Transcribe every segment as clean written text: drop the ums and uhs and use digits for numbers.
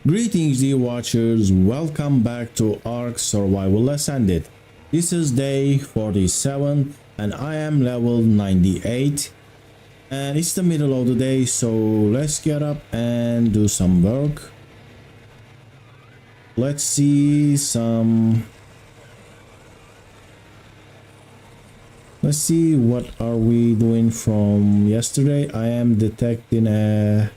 Greetings dear watchers, welcome back to ARK Survival Ascended. This is day 47 and I am level 98 and it's the middle of the day, so let's get up and do some work. Let's see what are we doing from yesterday. I am detecting a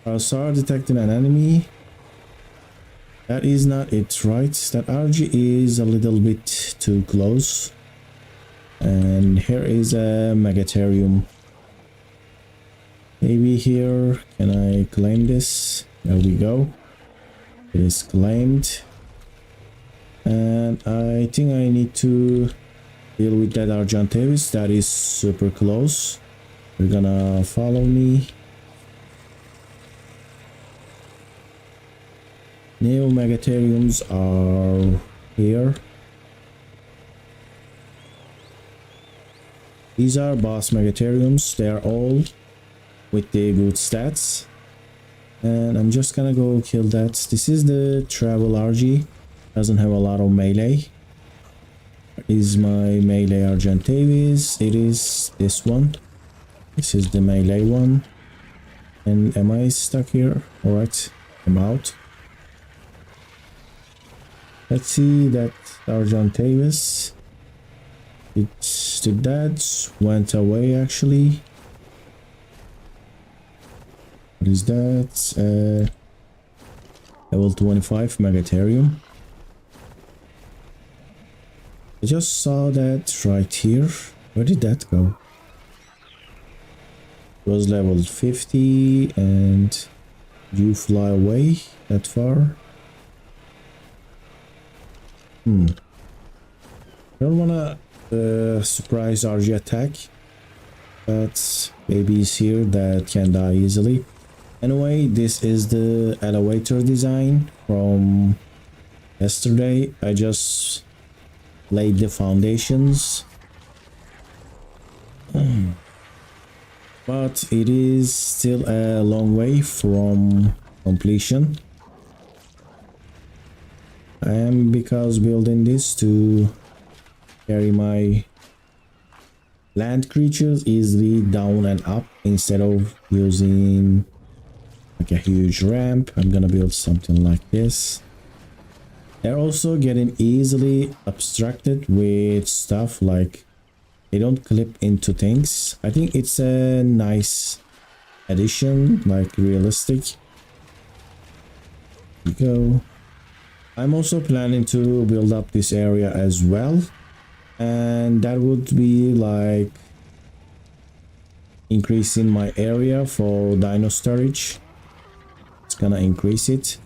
Kaizer, detecting an enemy. That is not it, right? That RG is a little bit too close. And here is a megatherium. Maybe here, can I claim this? There we go. It is claimed. And I think I need to deal with that Argentavis. That is super close. You're gonna follow me. Neo megatheriums are here. These are boss megatheriums. They are all with the good stats. And I'm just gonna go kill that. This is the travel RG. Doesn't have a lot of melee. Is my melee Argentavis? It is this one. This is the melee one. And am I stuck here? Alright, I'm out. Let's see that Argentavis. Did that went away actually. What is that? Level 25 megatherium. I just saw that right here. Where did that go? It was level 50 and you fly away that far. I don't wanna surprise RG attack, but babies here that can die easily. Anyway, this is the elevator design from yesterday. I just laid the foundations, but it is still a long way from completion. I am because building this to carry my land creatures easily down and up instead of using like a huge ramp. I'm gonna build something like this. They're also getting easily obstructed with stuff like they don't clip into things. I think it's a nice addition, like realistic. Here we go. I'm also planning to build up this area as well, and that would be like increasing my area for dino storage. It's gonna increase it.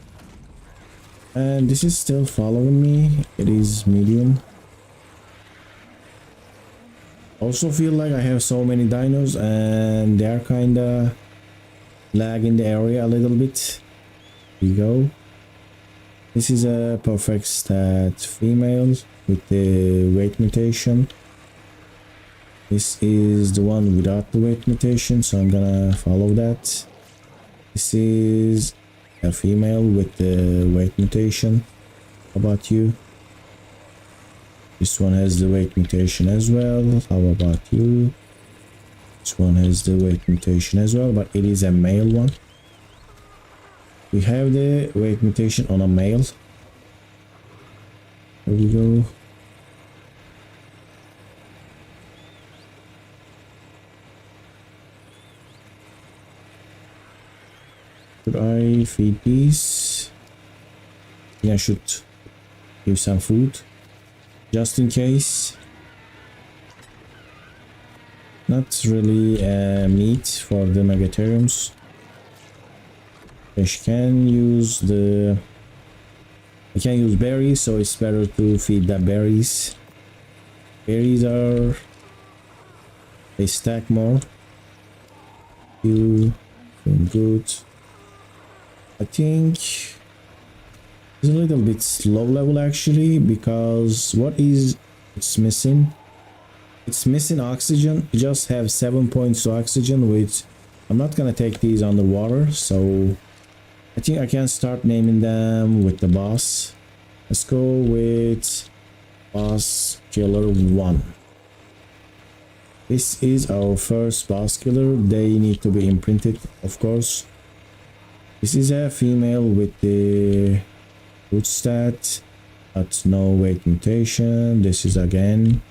And this is still following me. It is medium. Also feel like I have so many dinos and they're kinda lagging the area a little bit. Here we go. This is a perfect stat female with the weight mutation. This is the one without the weight mutation, so I'm gonna follow that. This is a female with the weight mutation. How about you? This one has the weight mutation as well. How about you? This one has the weight mutation as well, but it is a male one. We have the weight mutation on a male. There we go. Should I feed these? Yeah, I should give some food just in case. Not really meat for the megatheriums. I can use berries, so it's better to feed the berries. Berries they stack more. You doing good. I think it's a little bit slow level actually, because it's missing? It's missing oxygen. You just have 7 points to oxygen with I'm not gonna take these underwater, so I think I can start naming them with the boss. Let's go with boss killer 1. This is our first boss killer. They need to be imprinted, of course. This is a female with the good stat, but no weight mutation. This is again,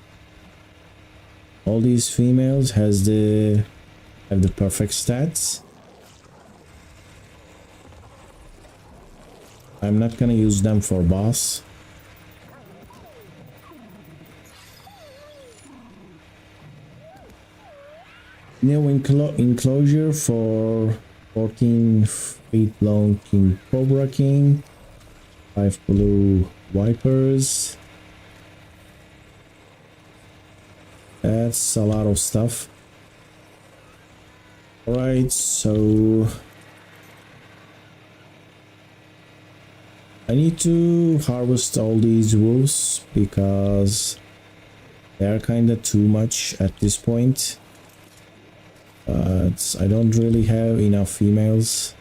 all these females have the perfect stats. I'm not gonna use them for boss. New enclosure for 14 feet long King Cobra King. 5 blue Vipers. That's a lot of stuff. Alright, so I need to harvest all these wolves because they are kind of too much at this point. But I don't really have enough females.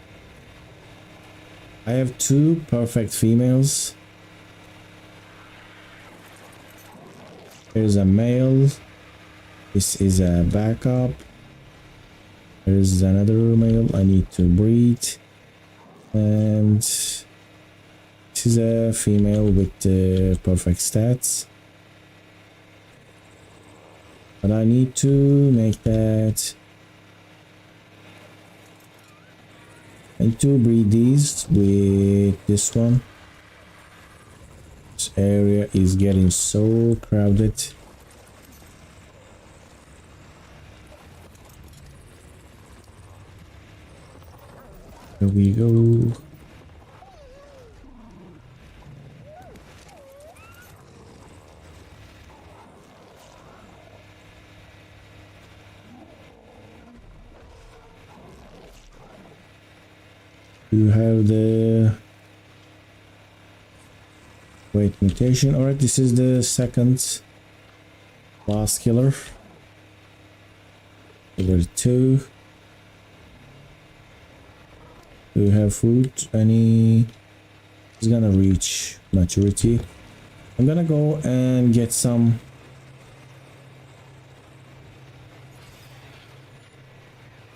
I have 2 perfect females. Here's a male. This is a backup. There's another male I need to breed. And this is a female with perfect stats. But I need to make that. I need to breed these with this one. This area is getting so crowded. Here we go. You have the weight mutation. Alright, this is the second boss killer. Over 2. Do you have food? Any? It's gonna reach maturity. I'm gonna go and get some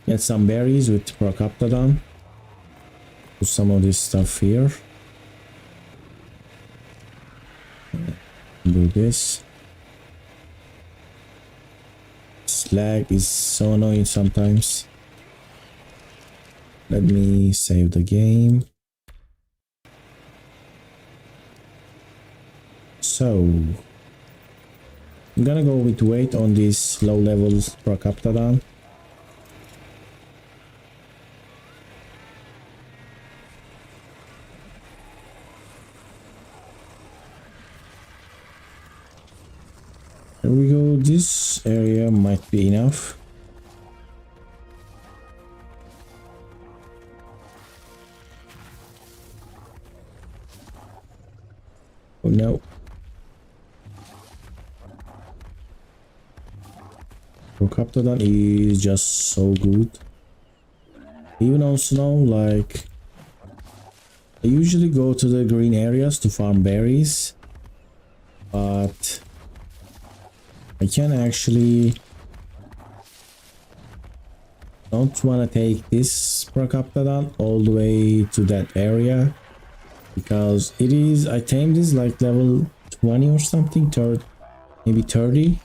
berries with Procoptodon. Put some of this stuff here. Do this. This lag is so annoying sometimes. Let me save the game. So I'm gonna go with weight on this low level Procoptodon. Here we go. This area might be enough. Oh no. Procoptodon is just so good. Even on snow, like I usually go to the green areas to farm berries, but I can actually don't want to take this Procoptodon all the way to that area because it is, I tamed this like level 20 or something, maybe 30.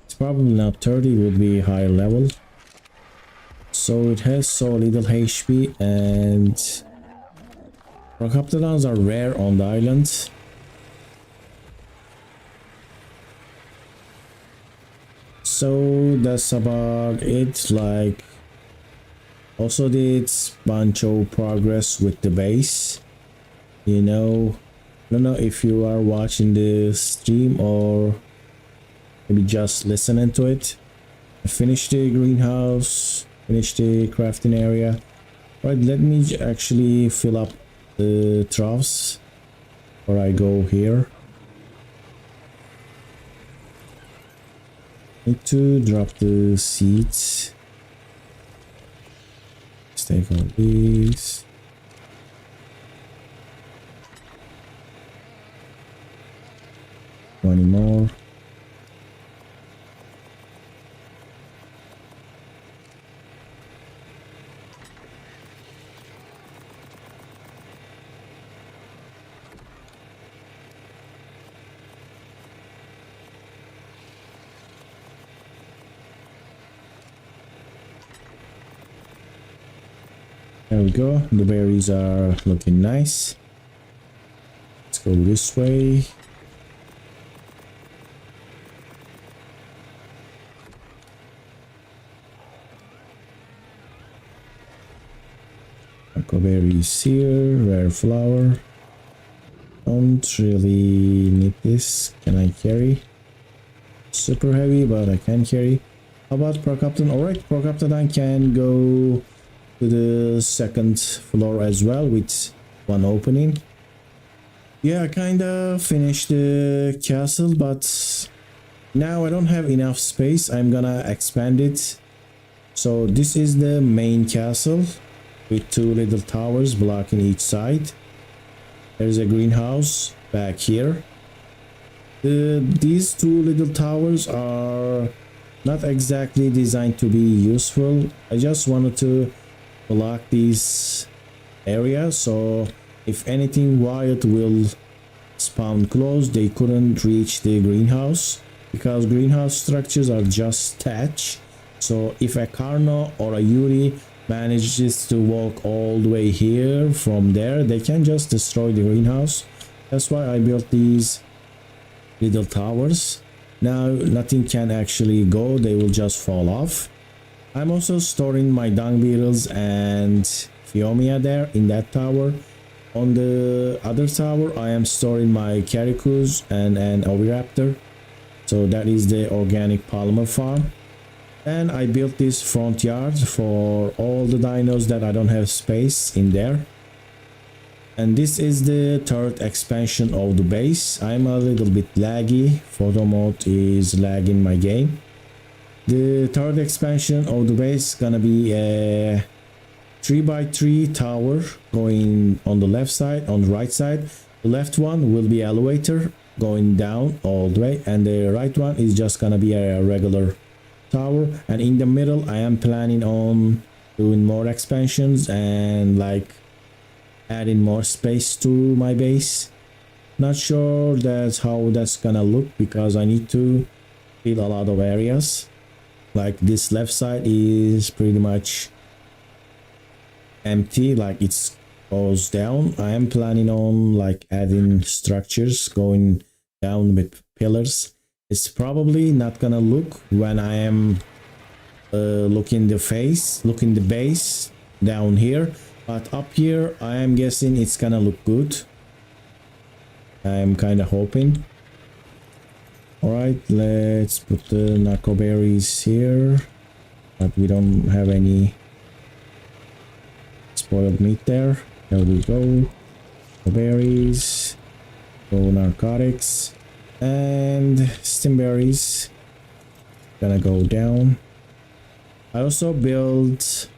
It's probably not 30, it would be higher level. So it has so little HP, and Procoptodons are rare on the island. So that's about it. Like, also did bunch of progress with the base. You know, I don't know if you are watching the stream or maybe just listening to it. I finished the greenhouse, finished the crafting area. Right, let me actually fill up the troughs before I go here. Need to drop the seeds. take all these. Twenty more. There we go. The berries are looking nice. Let's go this way. Berries here, rare flower. Don't really need this. Can I carry? Super heavy, but I can carry. How about Procapton? Alright, Procapton can go to the second floor as well with one opening. Yeah, I kinda finished the castle, but now I don't have enough space. I'm gonna expand it. So this is the main castle with two little towers blocking each side. There's a greenhouse back here. These two little towers are not exactly designed to be useful. I just wanted to block these areas, so if anything wild will spawn close, they couldn't reach the greenhouse, because greenhouse structures are just thatch. So if a Carno or a Yuri manages to walk all the way here from there, they can just destroy the greenhouse. That's why I built these little towers. Now nothing can actually go, they will just fall off. I'm also storing my dung beetles and Phiomia there in that tower. On the other tower I am storing my Caricus and an Oviraptor. So that is the organic polymer farm. And I built this front yard for all the dinos that I don't have space in there. And this is the third expansion of the base. I'm a little bit laggy. Photo mode is lagging my game. The third expansion of the base is gonna be a 3x3 tower going on the left side, on the right side. The left one will be elevator going down all the way, and the right one is just gonna be a regular tower. And in the middle I am planning on doing more expansions and like adding more space to my base. Not sure that's how that's gonna look, because I need to fill a lot of areas. Like this left side is pretty much empty, like it's goes down. I am planning on like adding structures going down with pillars. It's probably not gonna look when I am looking the base down here, but up here I am guessing it's gonna look good. I'm kind of hoping. All right, let's put the narco berries here, but we don't have any spoiled meat there. There we go. Berries, go narcotics. And stimberries gonna go down. I also built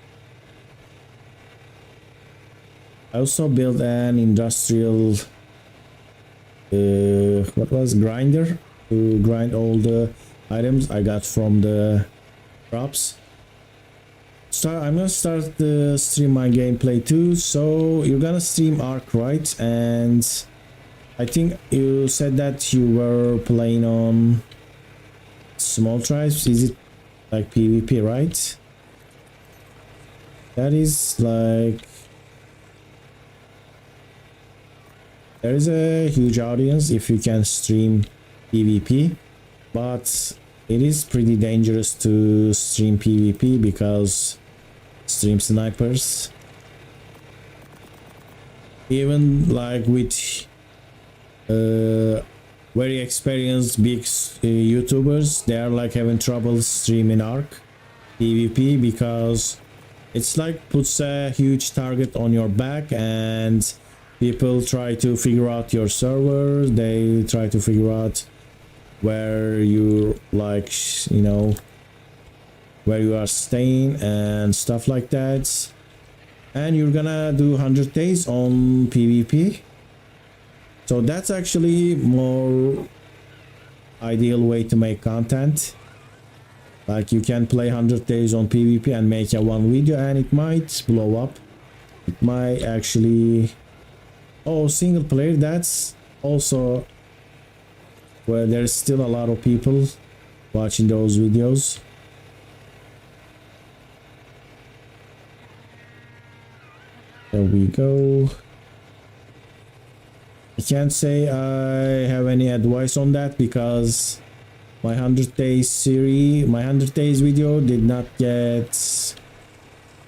an industrial grinder to grind all the items I got from the crops. I'm gonna start the stream my gameplay too. So you're gonna stream ARK, right? And I think you said that you were playing on small tribes. Is it like PvP, right? That is like... There is a huge audience if you can stream PvP, but it is pretty dangerous to stream PvP because stream snipers, even like with very experienced big YouTubers, they are like having trouble streaming ARK PvP because it's like puts a huge target on your back, and people try to figure out your server. They try to figure out where you like, you know, where you are staying and stuff like that. and you're gonna do 100 days on PvP. So that's actually more ideal way to make content. Like you can play 100 days on PvP and make a one video and it might blow up. It might actually... Oh, single player, that's also where there's still a lot of people watching those videos. There we go. I can't say I have any advice on that because my 100 days series, my 100 days video did not get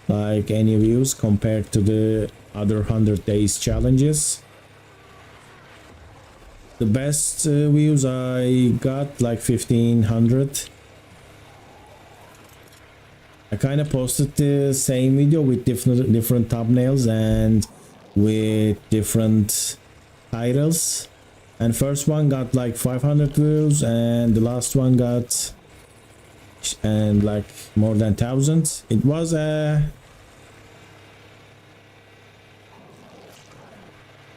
like any views compared to the other 100 days challenges. The best views I got like 1500. I kind of posted the same video with different thumbnails and with different titles, and first one got like 500 views and the last one got and like more than 1000. It was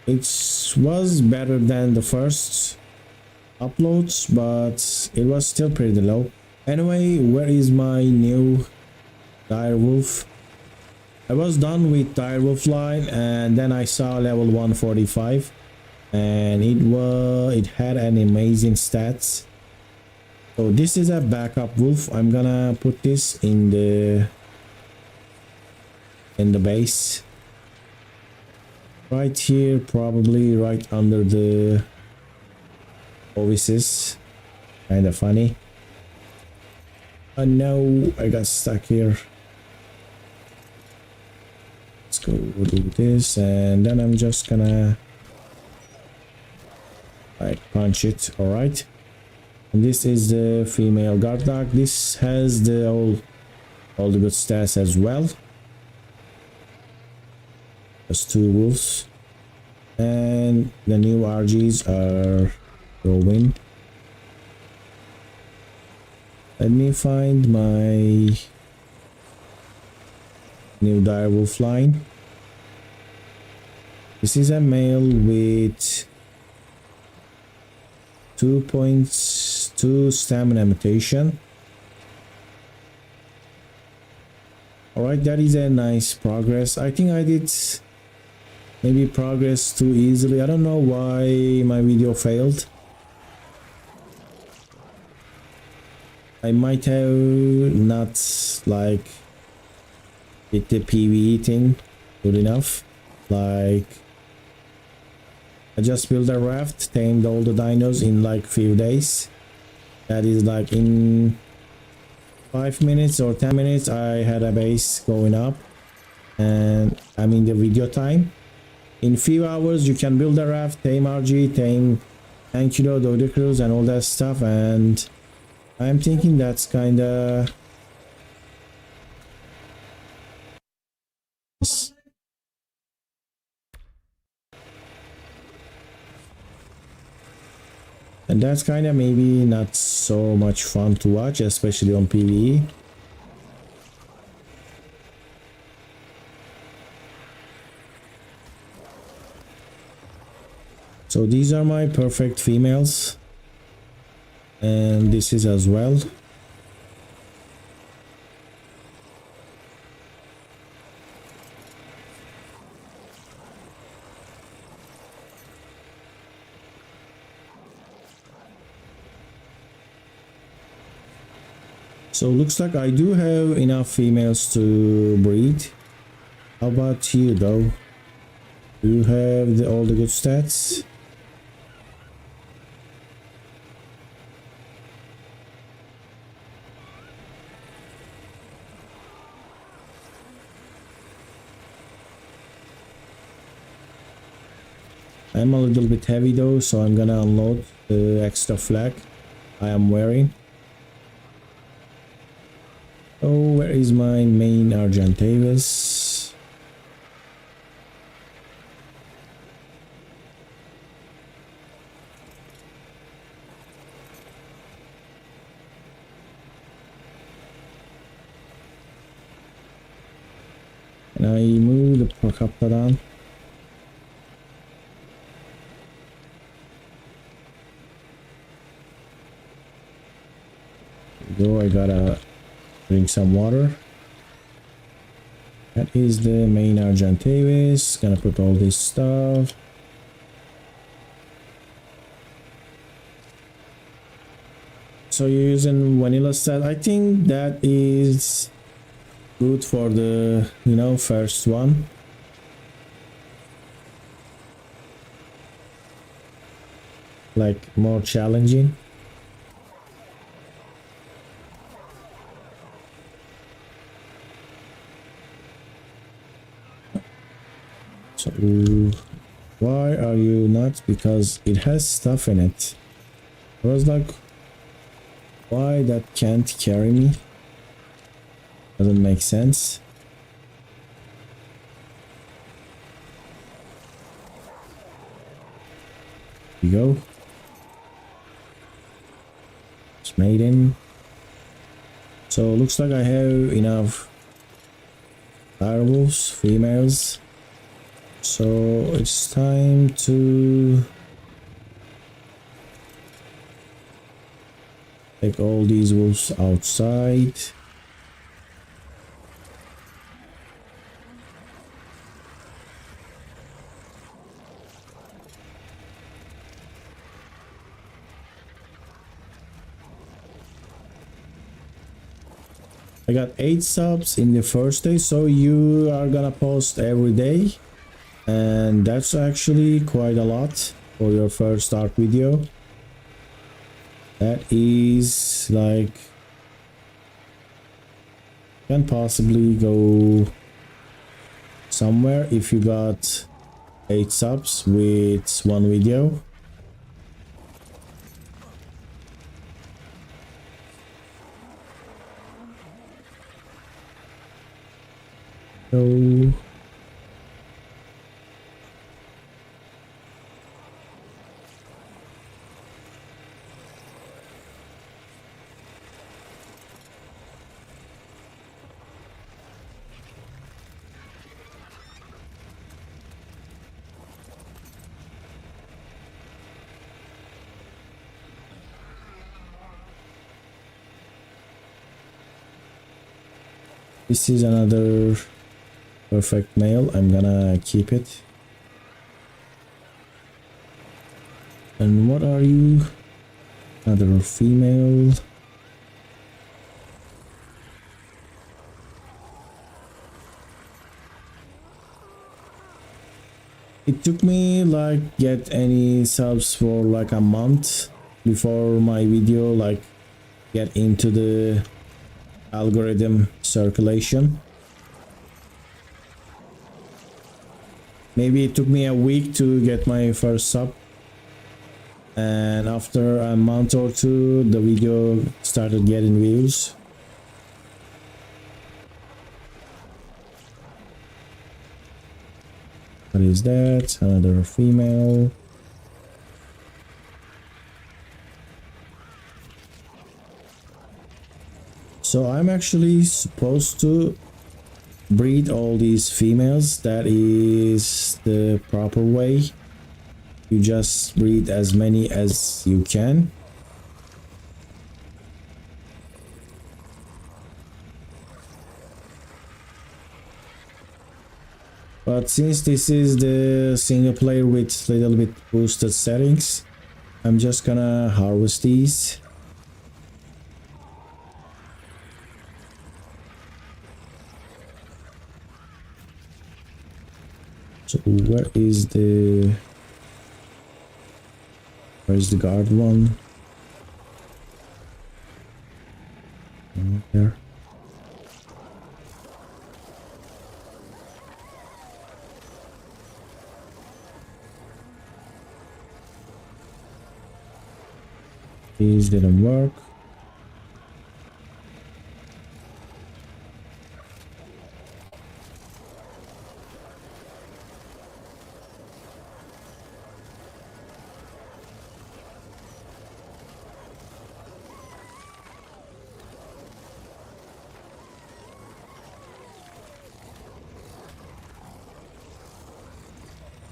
it was better than the first uploads, but it was still pretty low. Anyway, where is my new direwolf? I was done with direwolf line and then I saw level 145 and it had an amazing stats. So this is a backup wolf. I'm gonna put this in the base right here, probably right under the oasis. Kind of funny. No, I got stuck here. Let's go do this and then I'm just gonna like punch it. All right, and this is the female guard dog. This has the all the good stats as well. There's two wolves and the new RGs are growing. Let me find my new direwolf line. This is a male with 2.2 stamina mutation. Alright, that is a nice progress. I think I did maybe progress too easily. I don't know why my video failed. I might have not like did the PvE thing good enough. Like I just built a raft, tamed all the dinos in like few days. That is like in 5 minutes or 10 minutes I had a base going up, and I mean the video time. In few hours you can build a raft, tame RG, tame Ankylo, Dodicrus and all that stuff, and I'm thinking that's kinda and that's kind of maybe not so much fun to watch, especially on PvE. So these are my perfect females, and this is as well. So looks like I do have enough females to breed. How about you though? Do you have all the good stats? I'm a little bit heavy though, so I'm gonna unload the extra flag I am wearing. Oh, where is my main Argentavis? And I move kaptadan. Go, I gotta drink some water. That is the main Argentavis. Gonna put all this stuff. So you're using vanilla set. I think that is good for the, you know, first one. Like more challenging. So why are you not? Because it has stuff in it. I was like, why that can't carry me? Doesn't make sense. Here we go. It's maiden. So looks like I have enough direwolves, females. So it's time to take all these wolves outside. I got 8 subs in the first day, so you are gonna post every day, and that's actually quite a lot for your first ARK video. That is like, can possibly go somewhere if you got 8 subs with 1 video. So this is another perfect male. I'm gonna keep it. And what are you? Another female. It took me like get any subs for like a month before my video like get into the algorithm circulation. Maybe it took me a week to get my first sub, and after a month or two the video started getting views. What is that? Another female. So I'm actually supposed to breed all these females. That is the proper way. You just breed as many as you can. But since this is the single player with little bit boosted settings, I'm just gonna harvest these. So where is the guard one? There. These didn't work.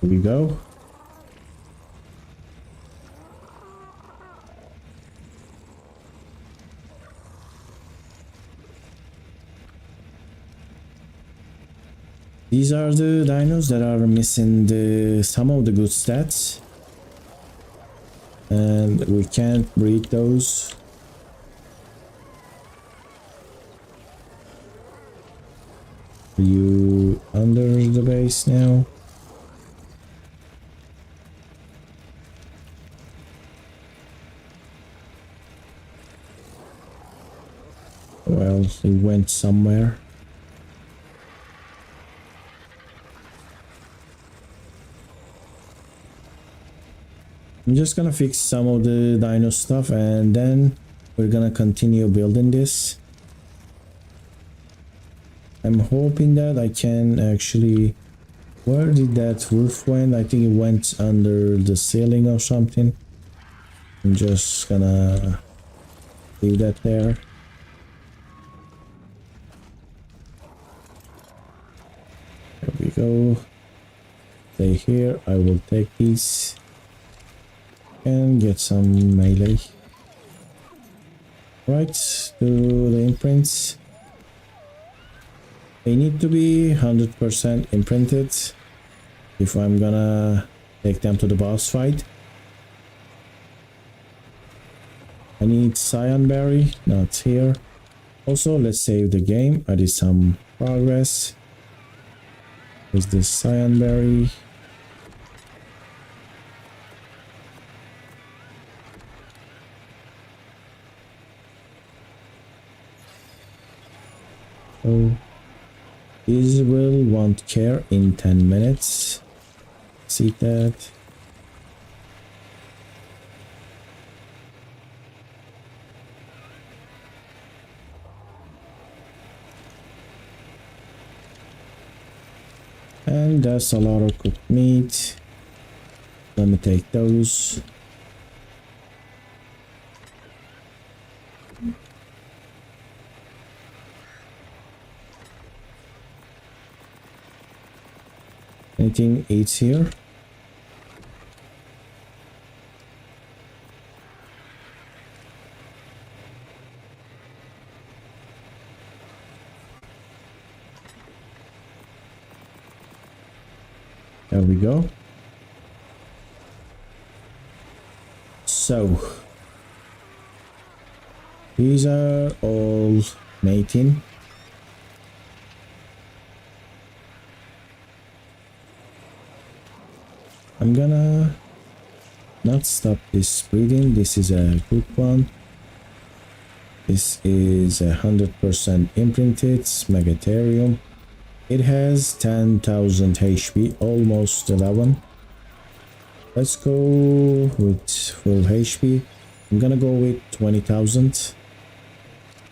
Here we go. These are the dinos that are missing some of the good stats. And we can't breed those. Are you under the base now? Well, he went somewhere. I'm just gonna fix some of the dino stuff and then we're gonna continue building this. I'm hoping that I can actually... Where did that roof went? I think it went under the ceiling or something. I'm just gonna leave that there. There we go. Stay here. I will take these and get some melee. Right, do the imprints. They need to be 100% imprinted if I'm gonna take them to the boss fight. I need cyan berry, not here. Also, let's save the game. I did some progress. Is this cyan berry? So these will want care in 10 minutes. See that? And that's a lot of cooked meat. Let me take those. Anything eats here? There we go. So these are all mating. I'm gonna not stop this breeding. This is a good one. This is 100% imprinted Megatherium. It has 10,000 HP, almost 11. Let's go with full HP. I'm gonna go with 20,000.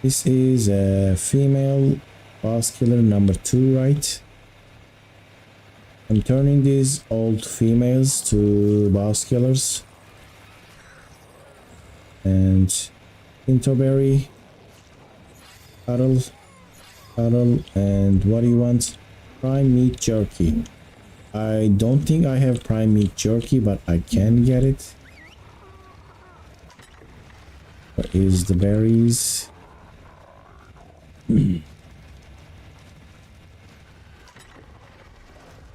This is a female boss killer number 2, right? I'm turning these old females to boss killers. And Pintoberry, cuddle, and what do you want? Prime meat jerky. I don't think I have prime meat jerky, but I can get it. What is the berries?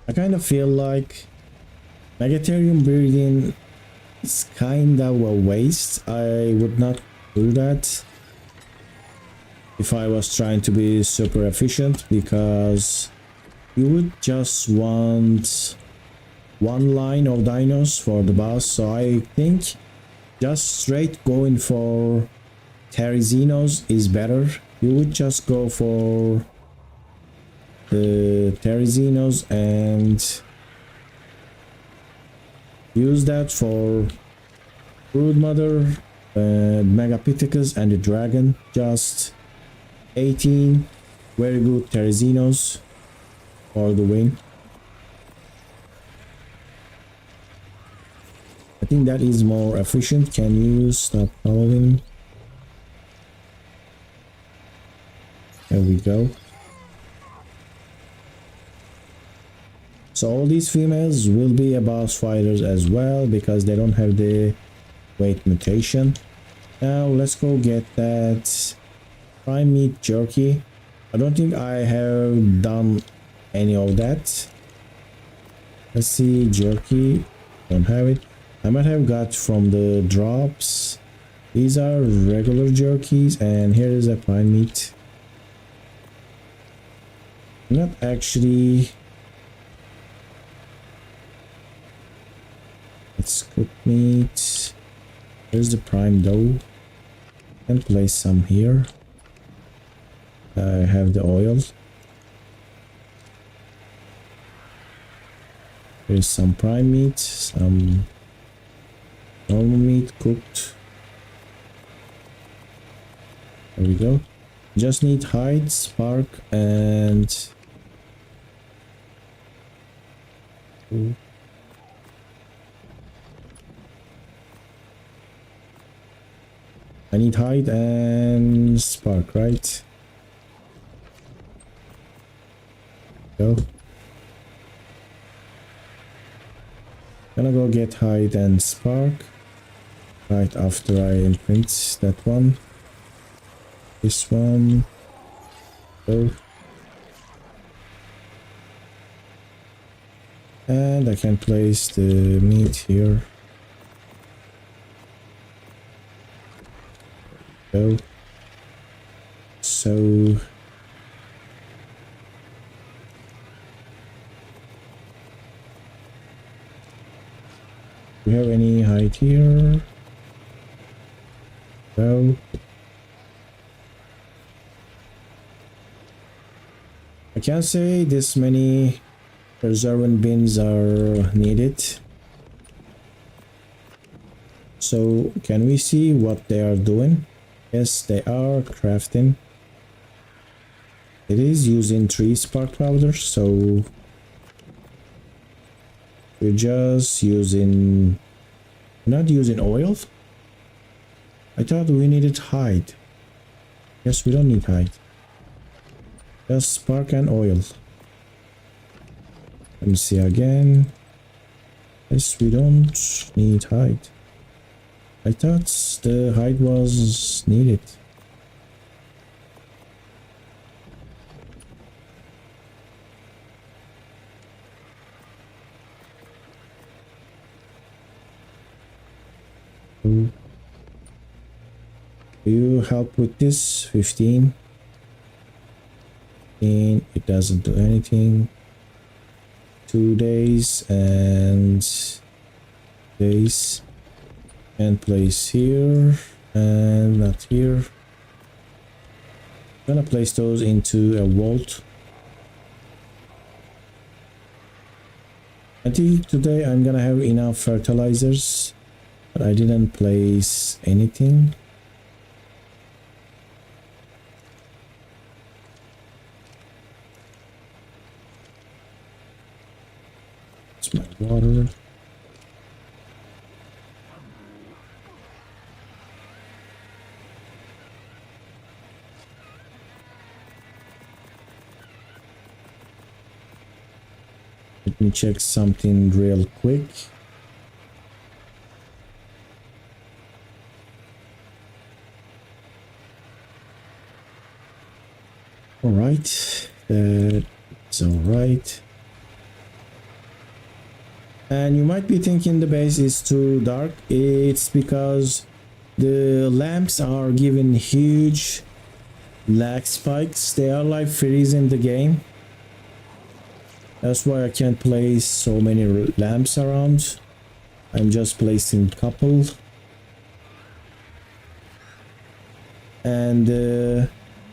I kind of feel like Megatherium breeding is kind of a waste. I would not do that if I was trying to be super efficient, because you would just want one line of dinos for the boss. So I think just straight going for Therizzinos is better. You would just go for the Therizzinos and use that for Broodmother, Megapithecus and the dragon. Just 18 very good Therizzinos for the win. I think that is more efficient. Can you stop following? There we go. So all these females will be a boss fighters as well because they don't have the weight mutation. Now let's go get that prime meat jerky. I don't think I have done any of that. Let's see, jerky, don't have it. I might have got from the drops. These are regular jerkies, and here is a prime meat. Not actually. Let's cook meat. Here's the prime dough. Can place some here. I have the oil. Here's some prime meat, some normal meat cooked. There we go. Just need hide, spark, and I need hide and spark, right? Go. Gonna go get hide and spark right after I imprint that one. This one. Go. And I can place the meat here. Go. So do we have any height here? No. I can't say this many preservant bins are needed. So can we see what they are doing? Yes, they are crafting. It is using 3 spark powder, so we're just using, not using oil. I thought we needed hide. Yes, we don't need hide. Just spark and oil. Let me see again. Yes, we don't need hide. I thought the hide was needed. Do you help with this? 15. It doesn't do anything. 2 days and days. And place here and not here. I'm gonna place those into a vault. I think today I'm gonna have enough fertilizers, but I didn't place anything. It's my water. Let me check something real quick. All right, that's all right. And you might be thinking the base is too dark. It's because the lamps are giving huge lag spikes. They are like freezing the game. That's why I can't place so many lamps around. I'm just placing couple. And the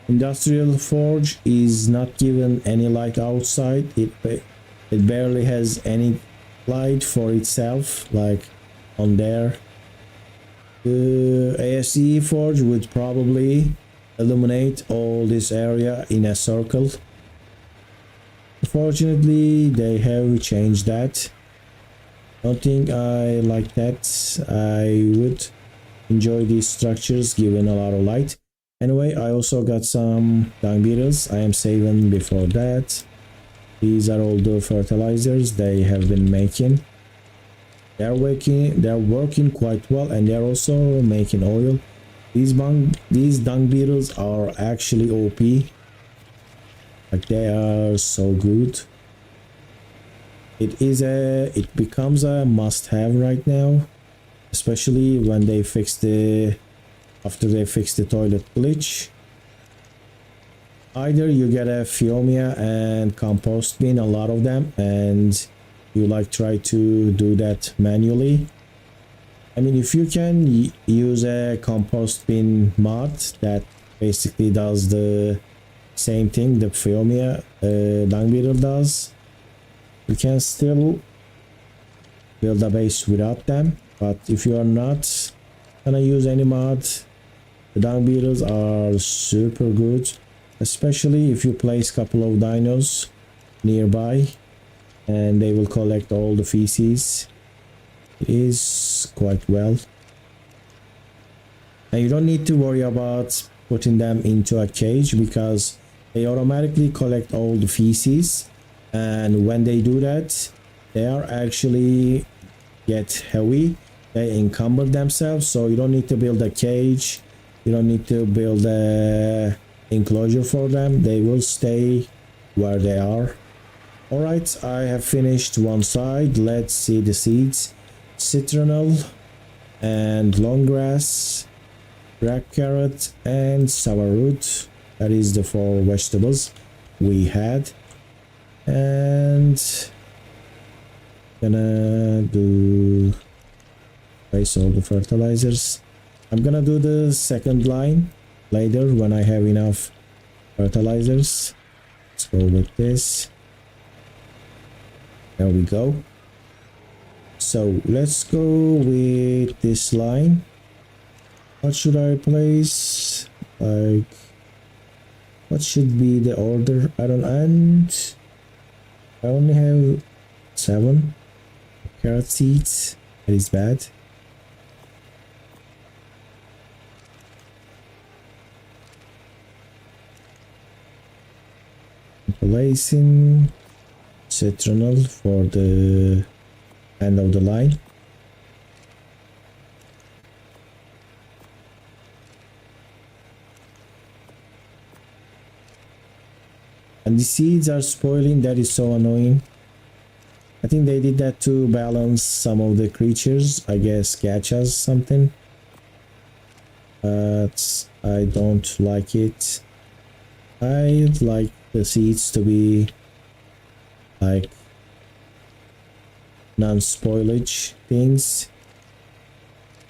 industrial forge is not given any light outside. It barely has any light for itself, like on there. The ASE forge would probably illuminate all this area in a circle. Unfortunately, they have changed that. Don't think I like that. I would enjoy these structures given a lot of light. Anyway, I also got some dung beetles. I am saving before that. These are all the fertilizers they have been making. They're working quite well, and they're also making oil. These dung beetles are actually OP. Like, they are so good. It becomes a must-have right now, especially when they after they fix the toilet glitch. Either you get a Fiomia and compost bin, a lot of them, and you like try to do that manually. I mean, if you can use a compost bin mod that basically does the same thing the Fiomia dung beetle does, you can still build a base without them. But if you are not gonna use any mod, the dung beetles are super good, especially if you place a couple of dinos nearby and they will collect all the feces. It is quite well, and you don't need to worry about putting them into a cage because they automatically collect all the feces, and when they do that, they are actually get heavy. They encumber themselves, so you don't need to build a cage, you don't need to build a enclosure for them. They will stay where they are. Alright, I have finished one side. Let's see the seeds. Citronal and long grass, black carrot and sour root. That is the 4 vegetables we had. And gonna place all the fertilizers. I'm gonna do the second line later when I have enough fertilizers. Let's go with this. There we go. So let's go with this line. What should I place? Like, what should be the order? I only have 7 carrot seeds. That is bad. Placing citronal for the end of the line. And the seeds are spoiling. That is so annoying. I think they did that to balance some of the creatures, I guess gachas something, but I don't like it. I like the seeds to be like non-spoilage things.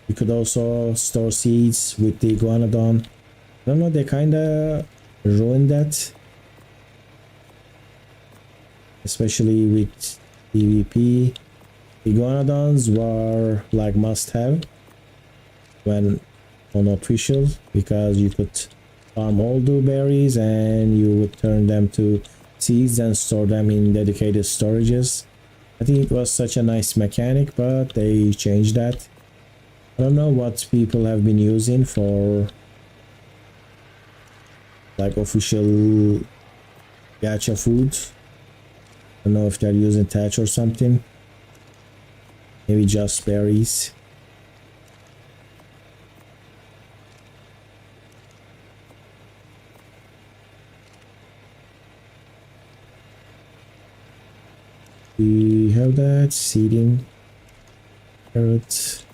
You could also store seeds with the iguanodon. I don't know, they kinda ruined that, especially with PvP. Iguanodons were like must-have when unofficial, because you could farm all the berries and you would turn them to seeds and store them in dedicated storages. I think it was such a nice mechanic, but they changed that. I don't know what people have been using for like official gacha food. I don't know if they're using thatch or something. Maybe just berries. We have that seeding carrots.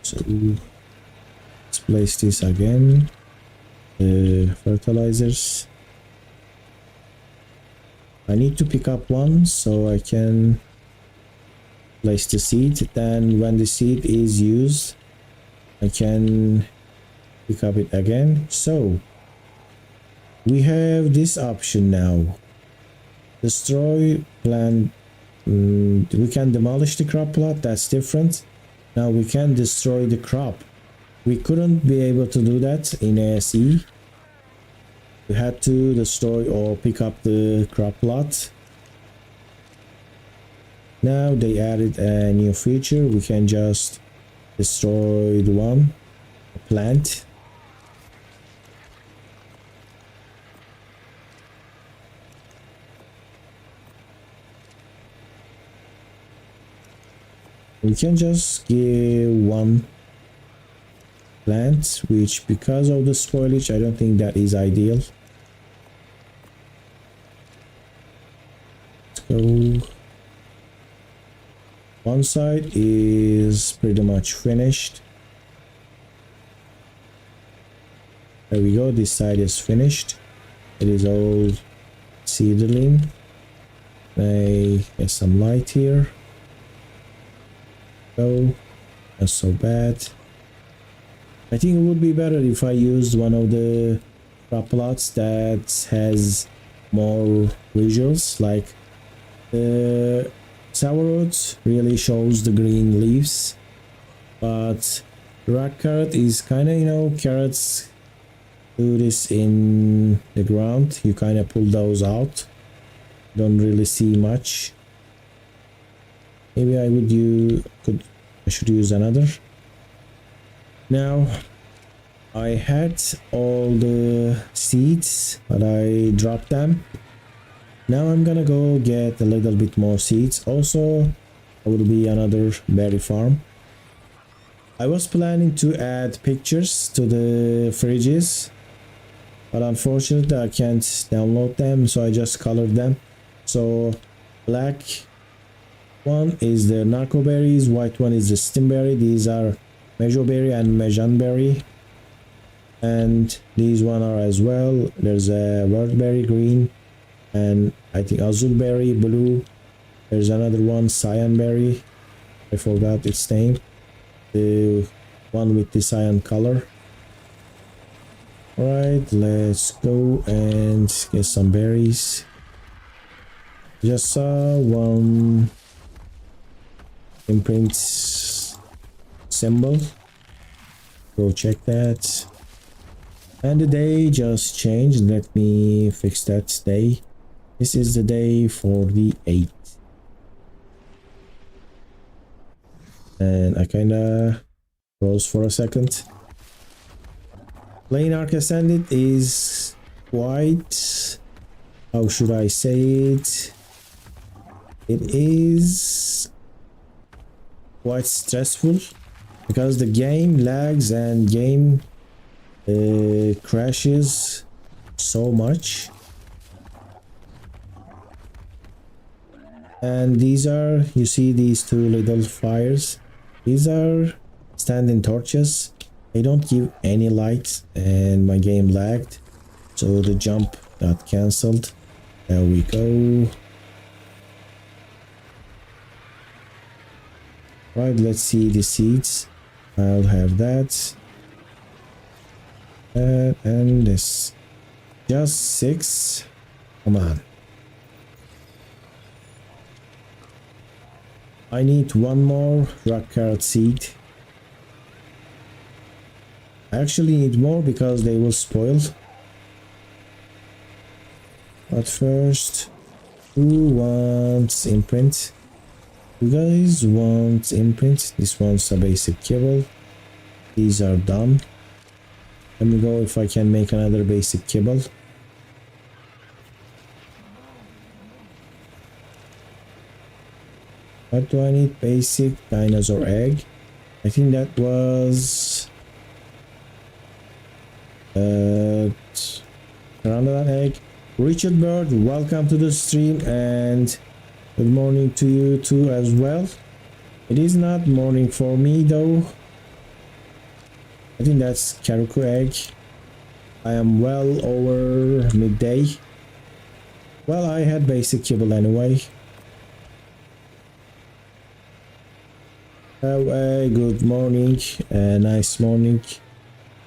So let's place this again. The fertilizers. I need to pick up one so I can place the seed. Then when the seed is used, I can pick up it again. So we have this option now. Destroy plant. We can demolish the crop plot. That's different. Now we can destroy the crop. We couldn't be able to do that in ASE. We had to destroy or pick up the crop plot. Now they added a new feature. We can just destroyed one plant. We can just give one plant, which because of the spoilage I don't think that is ideal. Let's go. One side is pretty much finished. There we go, this side is finished. It is all seedling. I get some light here. Go. Not so bad. I think it would be better if I used one of the crop plots that has more visuals, like the sourdough really shows the green leaves, but rock carrot is kind of, you know, carrots do this in the ground, you kind of pull those out, don't really see much. Maybe I should use another. Now I had all the seeds, but I dropped them. Now I'm gonna go get a little bit more seeds. Also, there will be another berry farm. I was planning to add pictures to the fridges, but unfortunately I can't download them, so I just colored them. So black one is the narco berries, white one is the stimberry. These are mejoberry and mejanberry, and these one are as well. There's a wordberry green, and I think azulberry blue. There's another one, cyanberry, I forgot its name, the one with the cyan color. Alright, let's go and get some berries. Just saw one imprint symbol, go check that. And the day just changed. Let me fix that day. This is the day for the 8th, and I kinda froze for a second. Playing ARK Ascended is quite, how should I say it, it is quite stressful because the game lags and game crashes so much. And these are, you see these two little fires, these are standing torches. They don't give any light and my game lagged, so the jump got cancelled. There we go. Right, let's see the seeds. I'll have that. And this. Just 6. Come on. I need one more rock carrot seed. I actually need more because they will spoil. But first, who wants imprint? You guys want imprint? This one's a basic kibble. These are done. Let me go if I can make another basic kibble. What do I need? Basic dinosaur egg. I think that was around that egg. Richard Bird, welcome to the stream and good morning to you too as well. It is not morning for me though. I think that's Karuku egg. I am well over midday. Well, I had basic kibble anyway. Have a good morning, a nice morning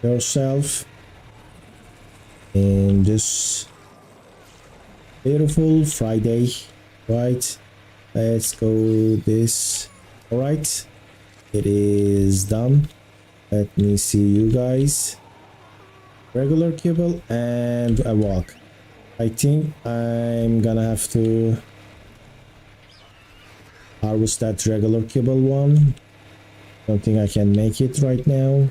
yourself in this beautiful Friday. Right, let's go this. All right, it is done. Let me see you guys. Regular kibble and a walk. I think I'm gonna have to harvest that regular kibble one. Don't think I can make it right now.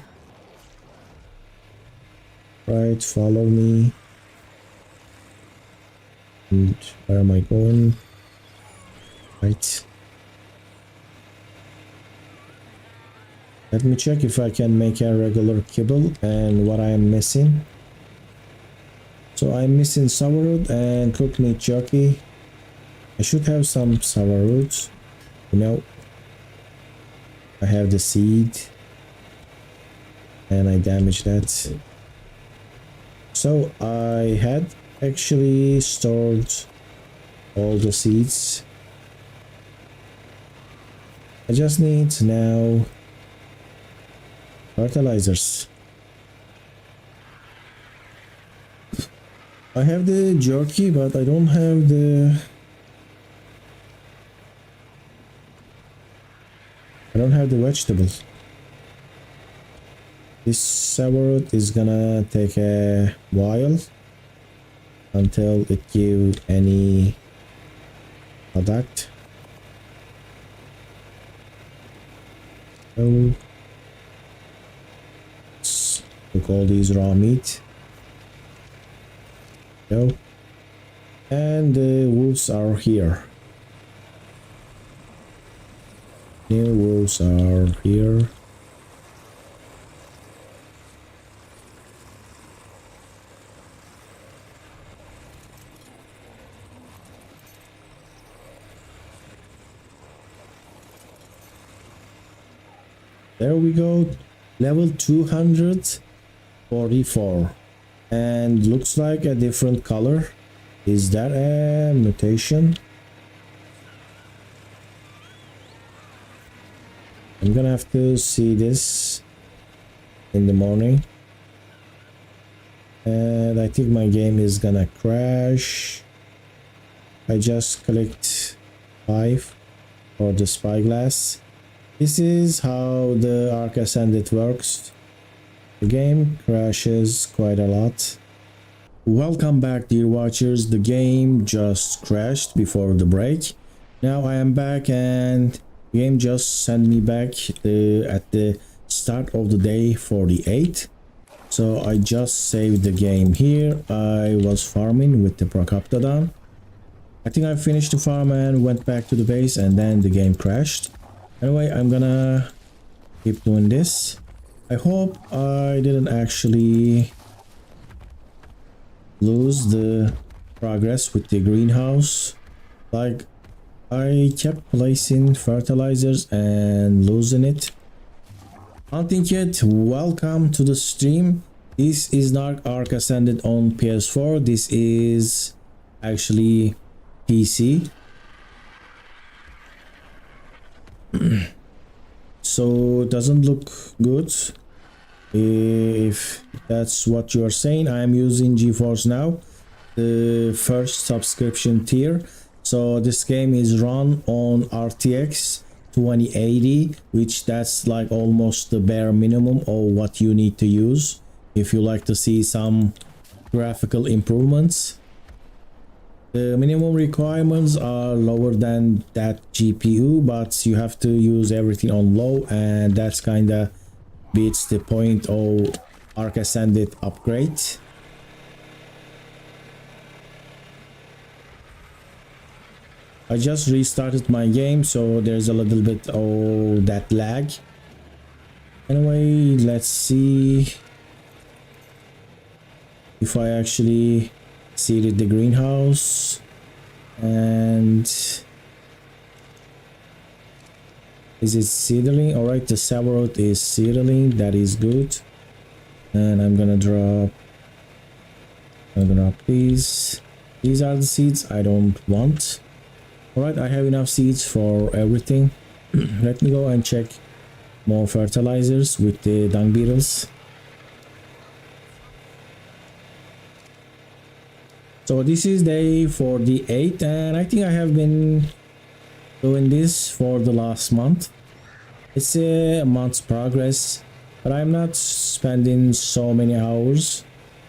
Right, follow me. And where am I going? Right. Let me check if I can make a regular kibble and what I am missing. So I'm missing sourdough and cooked meat jerky. I should have some sourdough. You know, I have the seed and I damaged that. So I had actually stored all the seeds. I just need now fertilizers. I have the jerky, but I don't have the vegetables. This sourdough is gonna take a while until it gives any product. So let's cook all these raw meat. Go. And the wolves are here. New wolves are here. There we go, level 244, and looks like a different color. Is that a mutation? I'm gonna have to see this in the morning, and I think my game is gonna crash. I just clicked 5 for the spyglass. This is how the ARK Ascended works. The game crashes quite a lot. Welcome back, dear watchers. The game just crashed before the break. Now I am back and the game just sent me back at the start of the day 48. So I just saved the game here. I was farming with the Procoptodon. I think I finished the farm and went back to the base, and then the game crashed. Anyway, I'm gonna keep doing this. I hope I didn't actually lose the progress with the greenhouse. Like, I kept placing fertilizers and losing it. Hunting Kid, welcome to the stream. This is not ARK Ascended on PS4. This is actually PC. So it doesn't look good. If that's what you are saying, I am using GeForceNow, the first subscription tier. So this game is run on RTX 2080, which that's like almost the bare minimum of what you need to use if you like to see some graphical improvements. The minimum requirements are lower than that GPU, but you have to use everything on low, and that's kinda beats the point of ARK Ascended upgrade. I just restarted my game, so there's a little bit of that lag. Anyway, let's see if I actually seeded the greenhouse, and is it seedling? All right, the sourdough is seedling. That is good. And I'm gonna drop these. These are the seeds I don't want. All right, I have enough seeds for everything. Let me go and check more fertilizers with the dung beetles. So this is day 48, and I think I have been doing this for the last month. It's a month's progress, but I'm not spending so many hours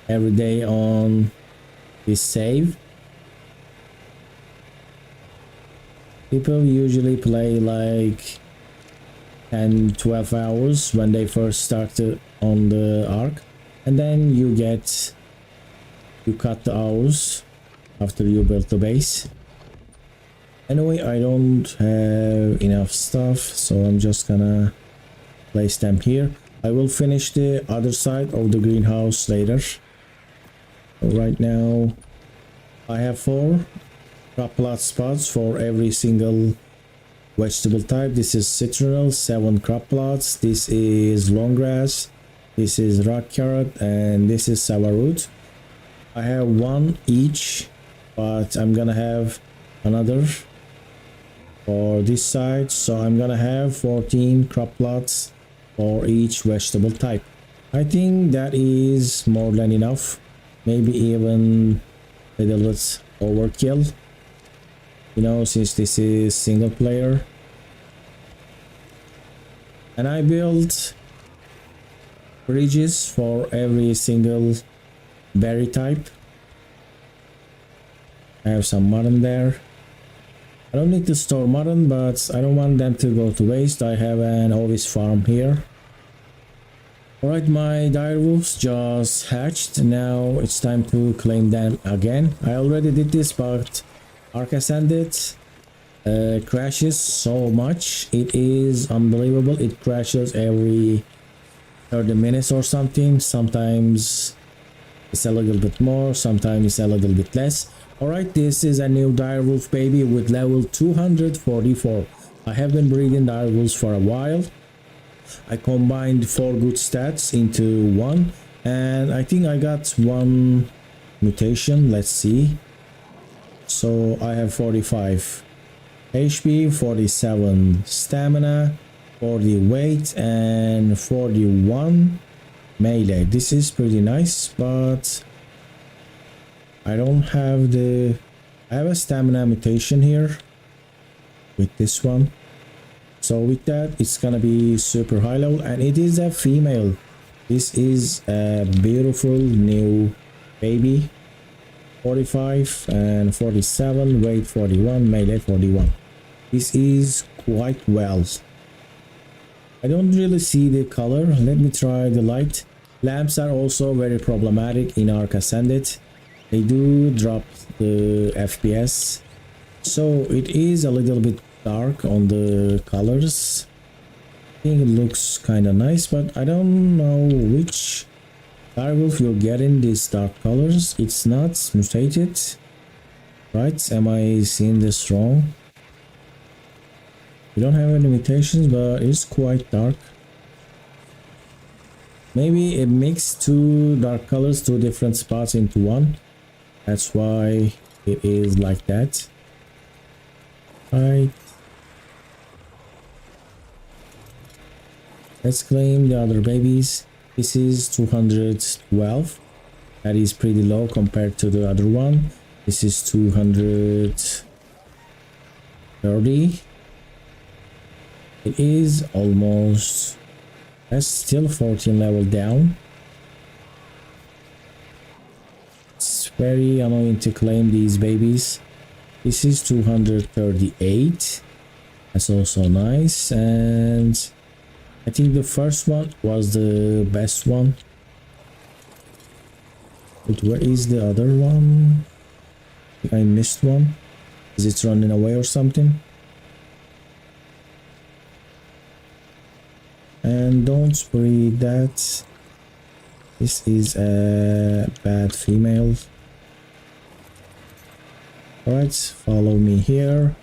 every day on this save. People usually play like 10 12 hours when they first started on the ARK, and then you cut the hours after you build the base. Anyway, I don't have enough stuff, so I'm just gonna place them here. I will finish the other side of the greenhouse later. Right now I have 4 crop plot spots for every single vegetable type. This is citronelle, 7 crop plots. This is long grass, this is rock carrot, and this is sour root. I have 1 each, but I'm gonna have another for this side, so I'm gonna have 14 crop plots for each vegetable type. I think that is more than enough, maybe even a little bit overkill, you know, since this is single player. And I built bridges for every single berry type. I have some mutton there. I don't need to store mutton, but I don't want them to go to waste. I have an Ovis farm here. Alright, my dire wolves just hatched. Now it's time to claim them again. I already did this, but ARK Ascended crashes so much. It is unbelievable. It crashes every 30 minutes or something. Sometimes it's a little bit more, sometimes it's a little bit less. Alright, this is a new direwolf baby with level 244. I have been breeding direwolves for a while. I combined 4 good stats into one, and I think I got 1 mutation. Let's see. So I have 45 HP, 47 stamina, 40 weight, and 41 melee. This is pretty nice, but I don't have the... I have a stamina mutation here with this one. So with that, it's gonna be super high level, and it is a female. This is a beautiful new baby. 45 and 47, weight 41, melee 41. This is quite well. I don't really see the color. Let me try the light. Lamps are also very problematic in ARK Ascended. They do drop the FPS, so it is a little bit dark on the colors. I think it looks kind of nice, but I don't know which direwolf you're getting these dark colors. It's not mutated, right? Am I seeing this wrong? We don't have any mutations, but it's quite dark. Maybe it mixed 2 dark colors, 2 different spots into one. That's why it is like that. Right. Let's claim the other babies. This is 212. That is pretty low compared to the other one. This is 230. It is almost... That's still 14 level down. It's very annoying to claim these babies. This is 238. That's also nice, and I think the first one was the best one. But where is the other one? I think I missed one. Is it running away or something? And don't breed that. This is a bad female. Alright, follow me here.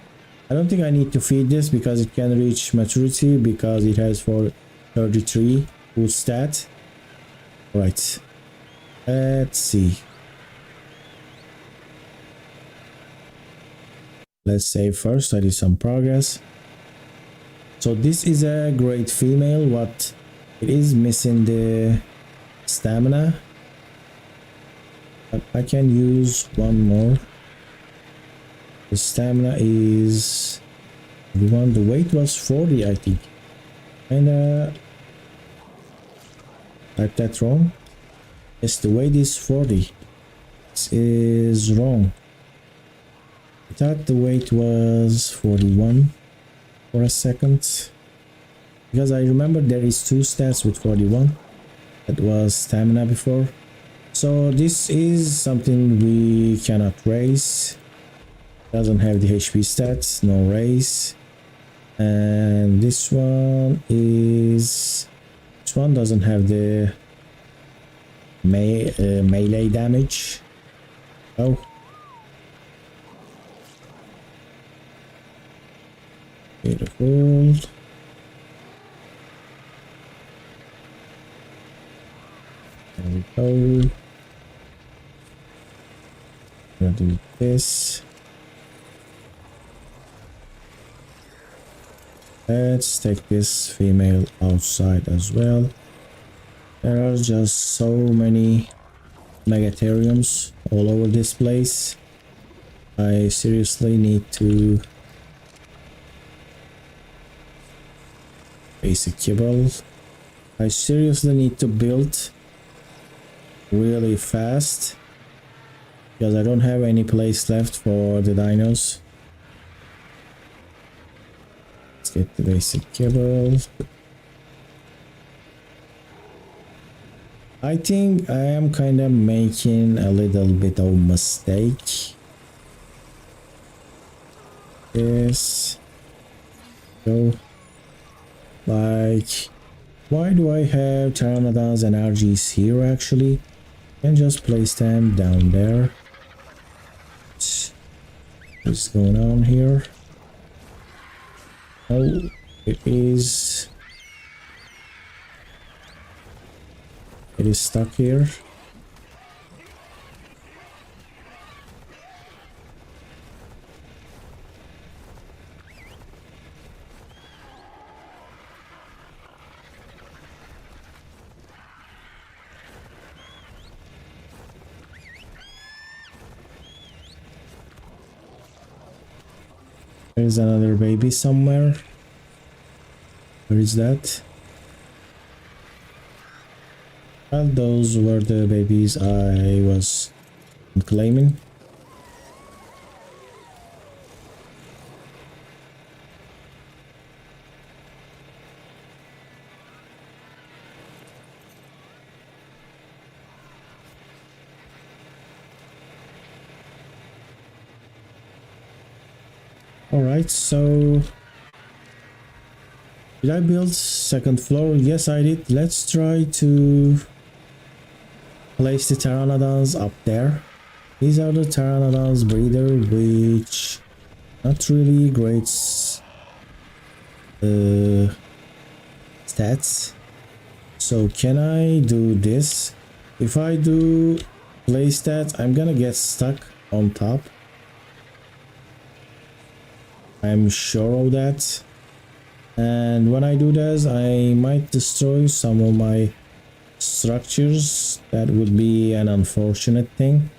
I don't think I need to feed this because it can reach maturity, because it has for 33 food stat. Right, let's see. Let's save first. I did some progress. So this is a great female. What it is missing the stamina, but I can use one more. The stamina is the one. The weight was 40, I think, and type that wrong. Yes, the weight is 40. This is wrong. I thought the weight was 41 for a second. because I remember there is 2 stats with 41. That was stamina before. So this is something we cannot raise. Doesn't have the HP stats, no raise. And this one doesn't have the melee damage. Oh, beautiful. There we go. Gonna do this. Let's take this female outside as well. There are just so many megatheriums all over this place. I seriously need to basic kibble. I seriously need to build really fast because I don't have any place left for the dinos. Let's get the basic kibble. I think I am kind of making a little bit of mistake. Yes. So, like, why do I have pteranodons and RGs here actually? And just place them down there. What's going on here? Oh, it is stuck here. There's another baby somewhere. Where is that? Well, those were the babies I was claiming. Alright, so did I build second floor? Yes, I did. Let's try to place the pteranodons up there. These are the pteranodons breeder, which not really great stats. So can I do this? If I do place that, I'm gonna get stuck on top. I'm sure of that. And when I do this, I might destroy some of my structures. That would be an unfortunate thing.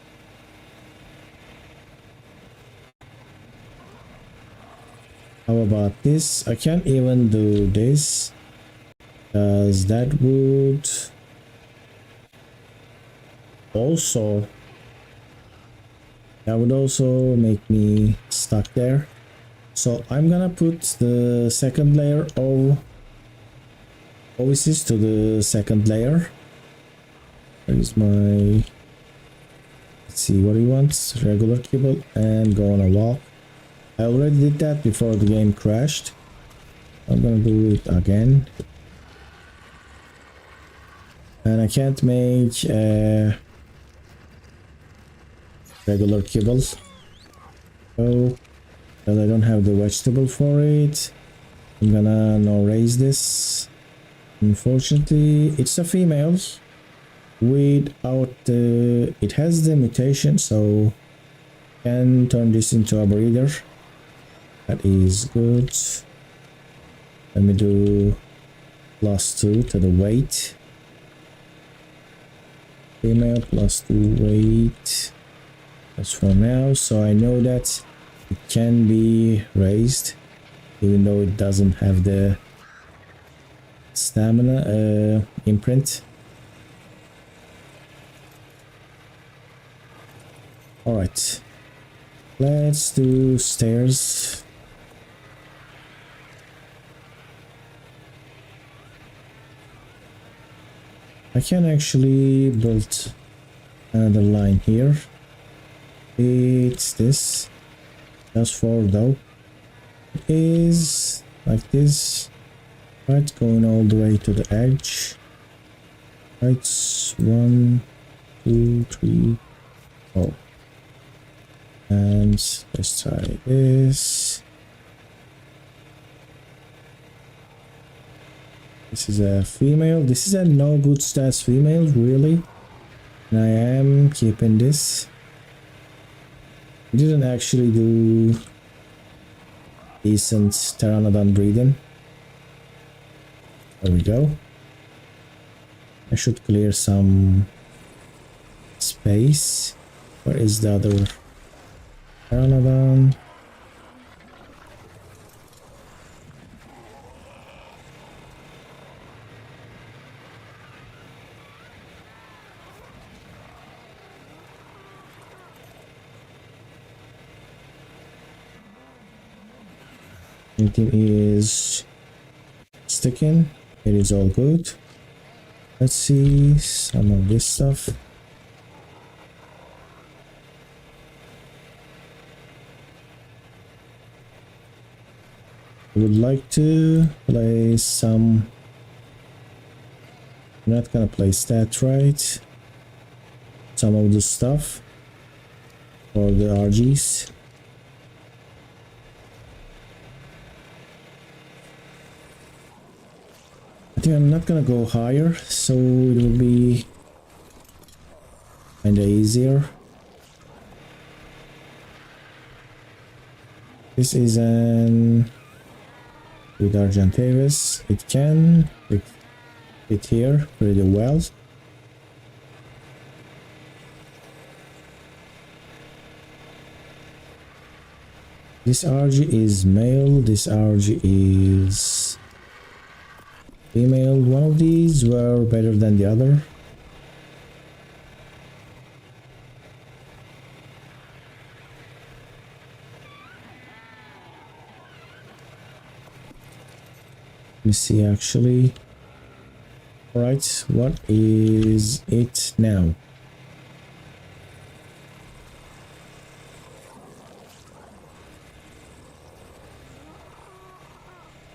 How about this? I can't even do this because that would also make me stuck there. So I'm gonna put the second layer of oasis to the second layer. There is my, let's see what he wants, regular kibble, and go on a walk. I already did that before the game crashed. I'm gonna do it again. And I can't make a regular kibble. So because I don't have the vegetable for it, I'm gonna now raise this. Unfortunately, it's a female without the, it has the mutation, so can turn this into a breeder. That is good. Let me do +2 to the weight. Female +2 weight. That's for now, so I know that it can be raised even though it doesn't have the stamina imprint. All right, let's do stairs. I can actually build another line here. It's this. Just for though. It is like this. Right, going all the way to the edge. Right, 1, 2, 3, 4. And let's try this. This is a female. This is a no good stats female, really. And I am keeping this. Didn't actually do decent pteranodon breeding. There we go. I should clear some space. Where is the other pteranodon? Anything is sticking. It is all good. Let's see some of this stuff. I would like to place some. I'm not gonna place that, right? Some of the stuff for the RGs. I think I'm not gonna go higher, so it will be kinda easier. This is an with Argentavis. It can fit here pretty well. This RG is male, this RG is female. One of these were better than the other. Let me see actually. Alright, what is it now?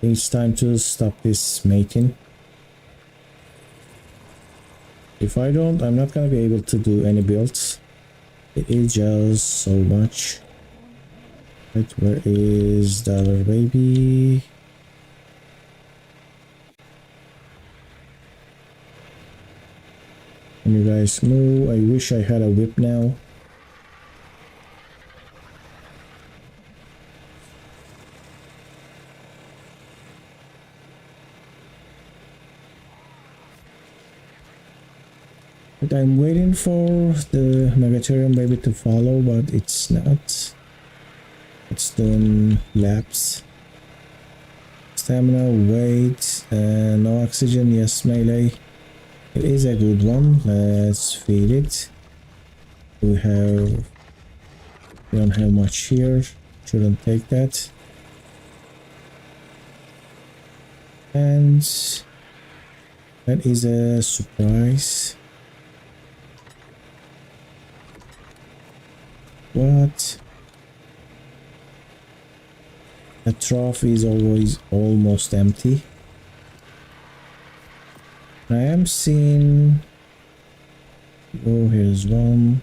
It's time to stop this mating. If I don't, I'm not gonna be able to do any builds. It is just so much. Right, where is the other baby? Can you guys move? I wish I had a whip now. But I'm waiting for the Megatherium baby to follow, but it's not. It's doing laps. Stamina, weight, no oxygen, yes, melee. It is a good one. Let's feed it. We don't have much here. Shouldn't take that. And that is a surprise. What? The trough is always almost empty. I am seeing. Oh, here's one.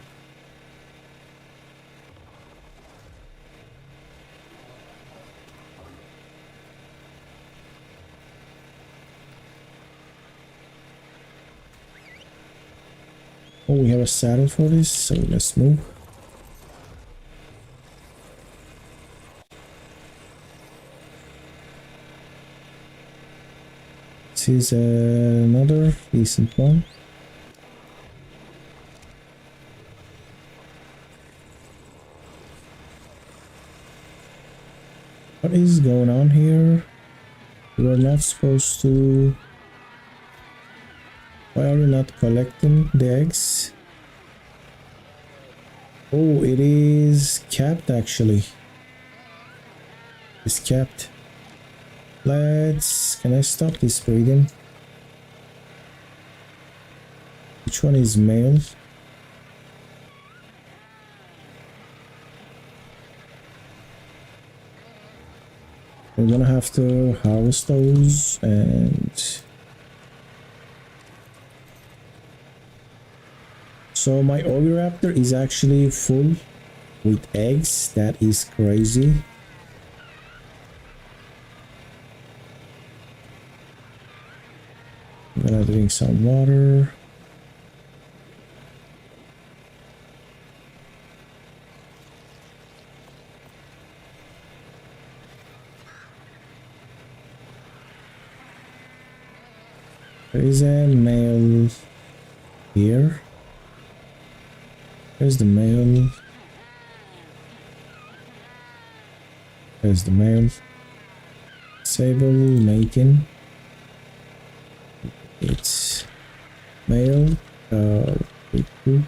Oh, we have a saddle for this, so let's move. This is another decent one. What is going on here? You are not supposed to. Why are you not collecting the eggs? Oh, it is capped actually. It's capped. Can I stop this breeding? Which one is male? We're gonna have to harvest those, and so my oviraptor is actually full with eggs. That is crazy. I'm gonna drink some water. There is a male here. There's the male. There's the male. Disable mating. It's male. Two.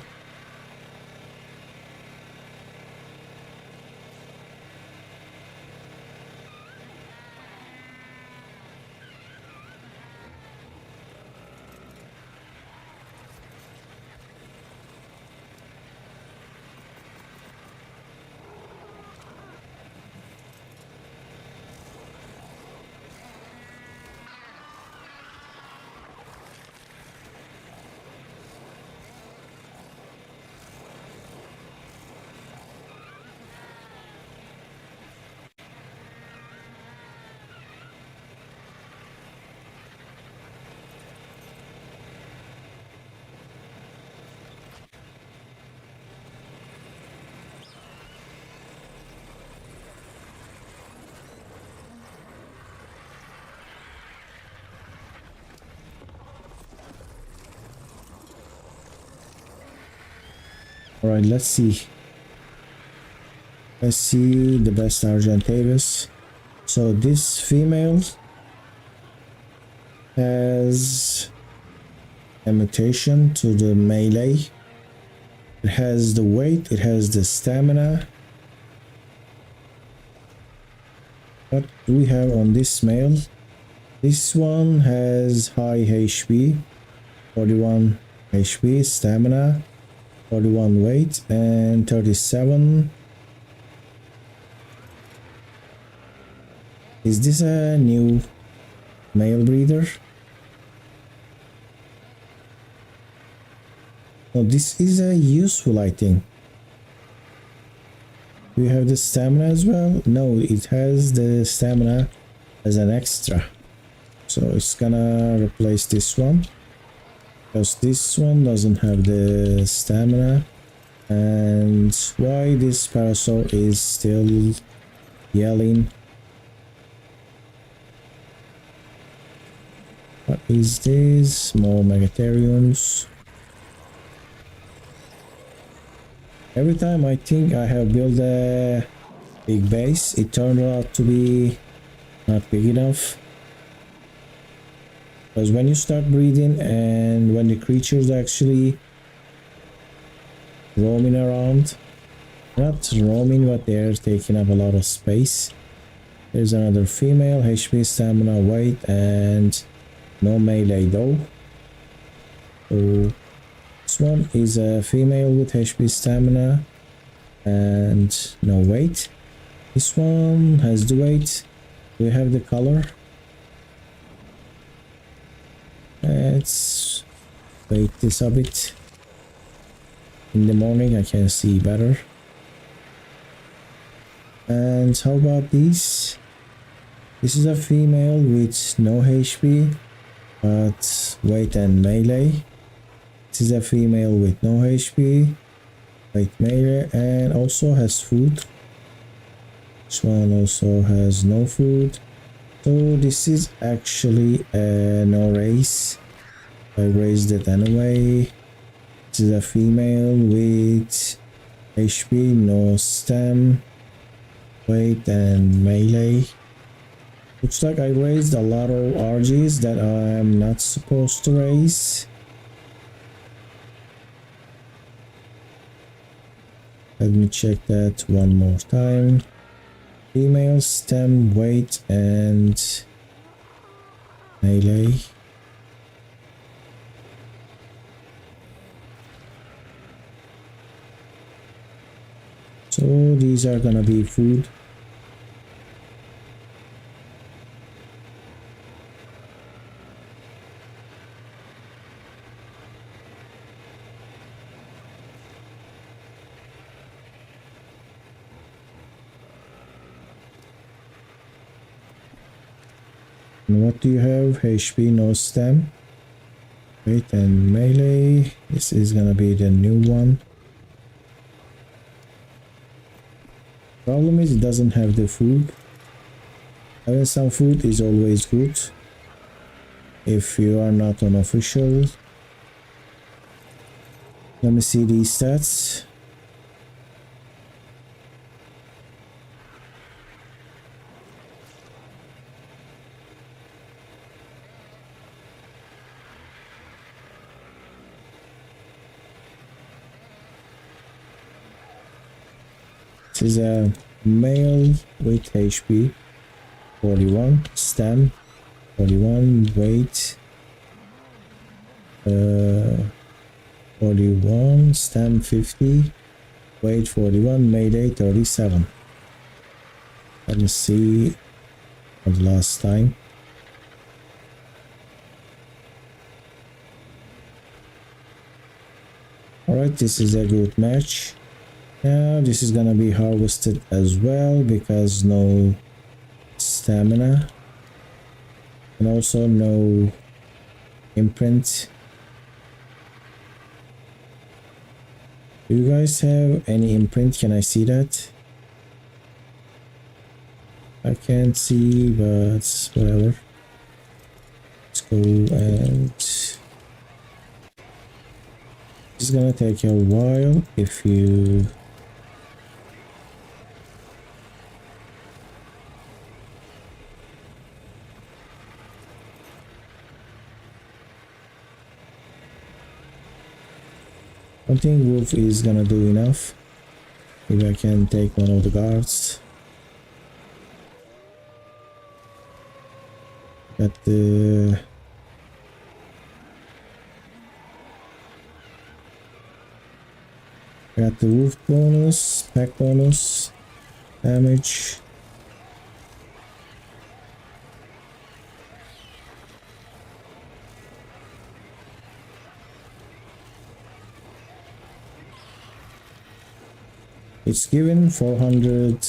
All right, let's see. Let's see the best Argentavis. So this female has a mutation to the melee. It has the weight, it has the stamina. What do we have on this male? This one has high HP, 41 HP, stamina, 41 weight, and 37. Is this a new male breeder? No, this is a useful, I think. Do you have the stamina as well? No, it has the stamina as an extra. So it's gonna replace this one, because this one doesn't have the stamina. And why this parasol is still yelling? What is this? More megatheriums. Every time I think I have built a big base, it turned out to be not big enough. Because when you start breeding and when the creatures actually roaming around, not roaming, but they're taking up a lot of space. There's another female, HP, stamina, weight, and no melee though. So this one is a female with HP, stamina, and no weight. This one has the weight. Do we have the color? Let's wait this a bit. In the morning I can see better. And how about these? This is a female with no HP but weight and melee. This is a female with no HP, weight, melee, and also has food. This one also has no food. So this is actually no race. I raised it anyway. This is a female with HP, no stem, weight, and melee. Looks like I raised a lot of RGs that I am not supposed to raise. Let me check that one more time. Female, stem, weight, and melee. So these are gonna be food. And what do you have? HP, no stem. Wait, and melee. This is gonna be the new one. Problem is it doesn't have the food. Having some food is always good if you are not on official. Let me see these stats. This is a male with HP 41, stem 41, weight 41, stem 50, weight 41, melee 37. Let me see of last time. Alright, this is a good match. Now this is gonna be harvested as well because no stamina and also no imprint. Do you guys have any imprint? Can I see that? I can't see, but whatever. Let's go, and it's gonna take a while if you I think wolf is gonna do enough. Maybe I can take one of the guards. Got the wolf bonus, pack bonus, damage. It's given 400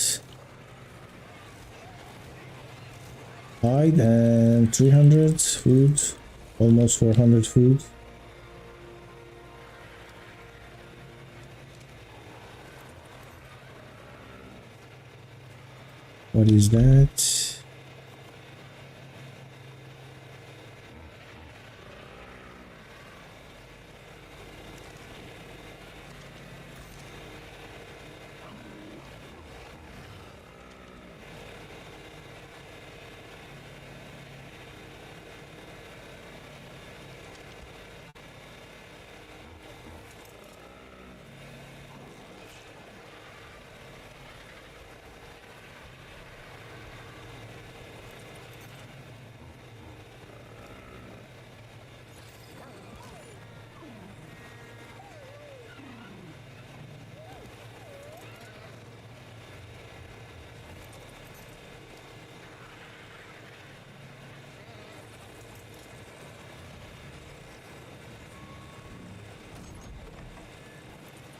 hide and 300 food, almost 400 food. What is that?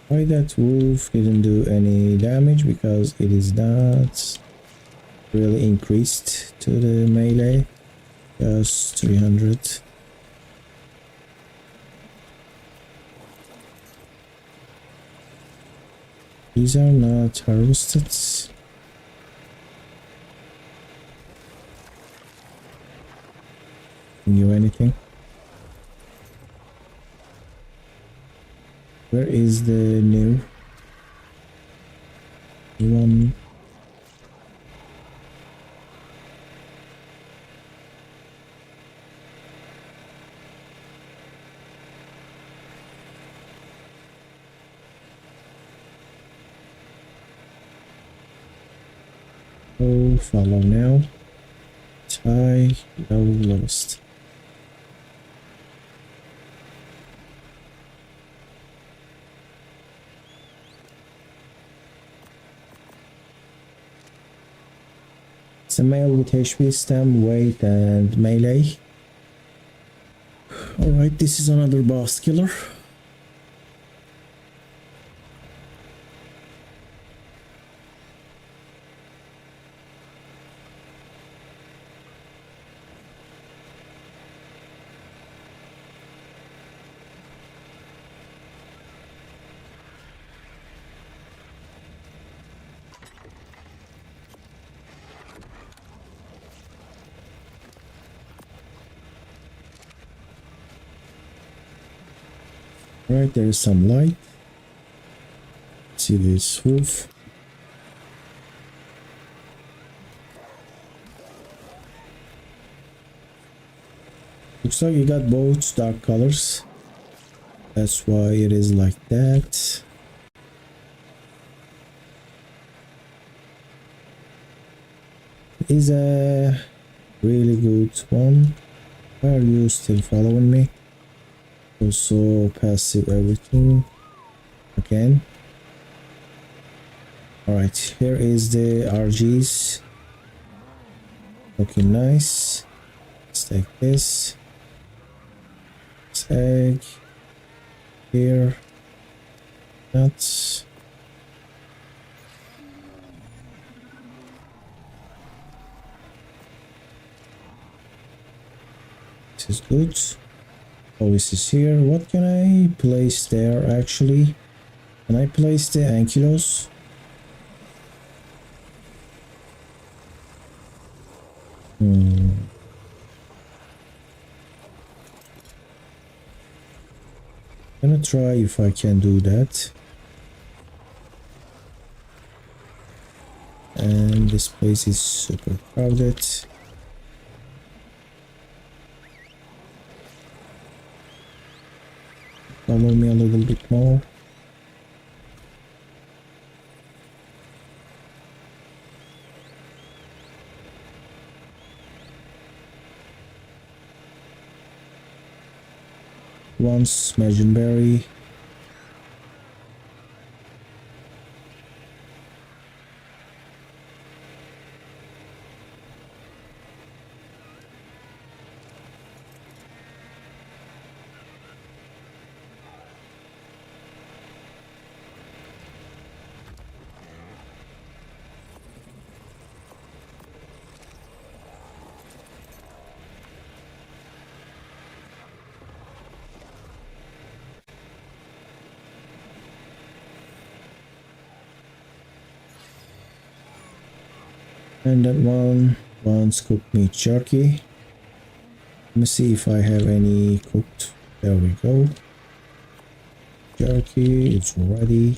Why that wolf didn't do any damage? Because it is not really increased to the melee, just 300. These are not harvested. Can you anything? Where is the new one? Oh, follow now. Tie, no lowest. It's a male with HP, stem, weight, and melee. Alright, this is another boss killer. Right, there is some light. See this wolf. Looks like you got both dark colors. That's why it is like that. Is a really good one. Why are you still following me? Also passive everything again. Alright, here is the RGs. Looking nice. Let's take this. This egg. Here. Nuts. This is good. Oh, this is here. What can I place there actually? Can I place the ankylos? Gonna try if I can do that. And this place is super crowded. Follow me a little bit more. One smudgeon berry. And that one wants cooked meat jerky. Let me see if I have any cooked. There we go. Jerky, it's ready.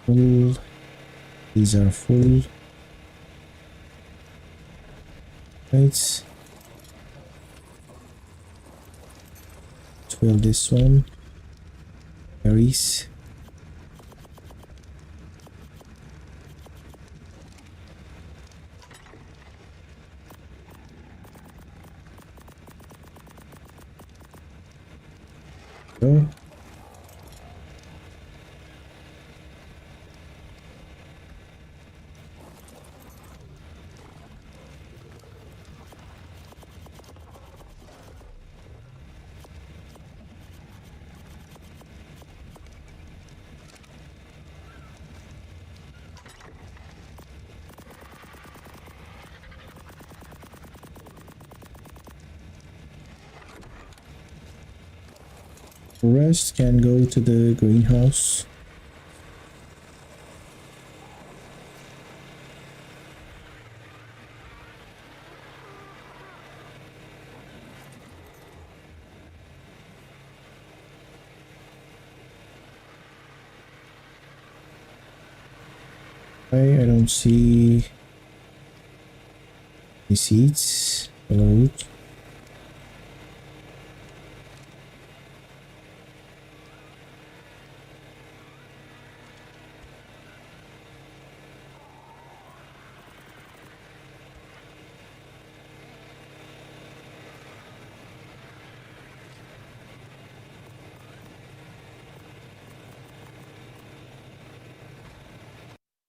Full. These are full. Right. Fill this one. Berries. Go. The rest can go to the greenhouse. I don't see any seeds or root.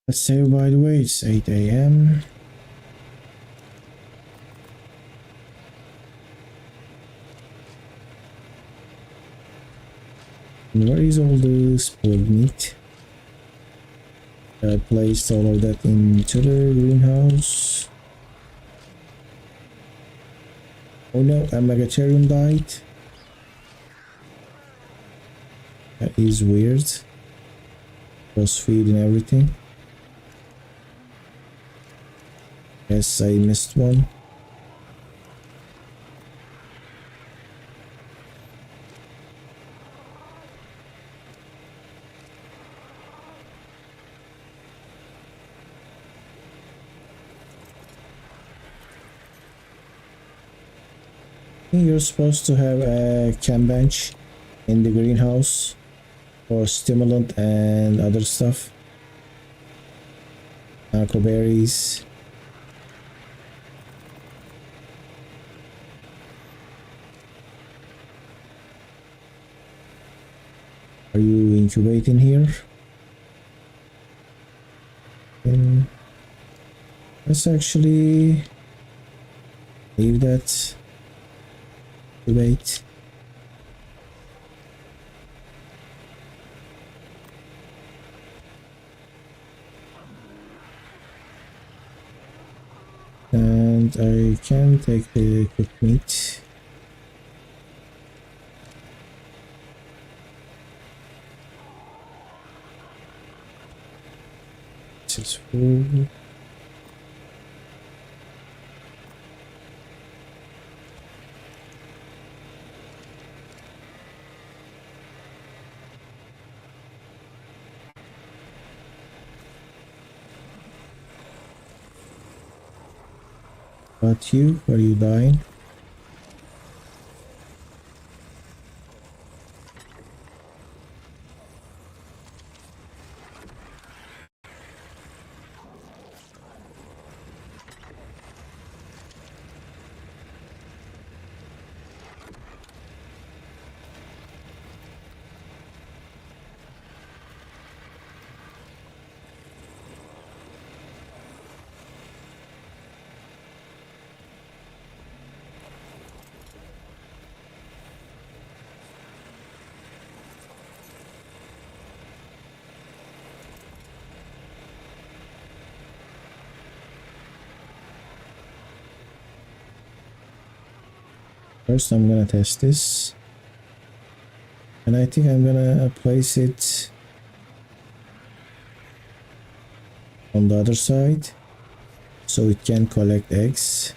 Let's say, by the way, it's 8 a.m. And where is all the spoiled meat? I placed all of that into the greenhouse. Oh no, a megatherium died. That is weird. Was feeding everything. Yes, I missed one. You're supposed to have a chem bench in the greenhouse for stimulant and other stuff. Narco berries. Are you incubating here? And let's actually leave that debate. And I can take the cooked meat. This is full. But you, are you dying? First, I'm gonna test this, and I think I'm gonna place it on the other side so it can collect eggs.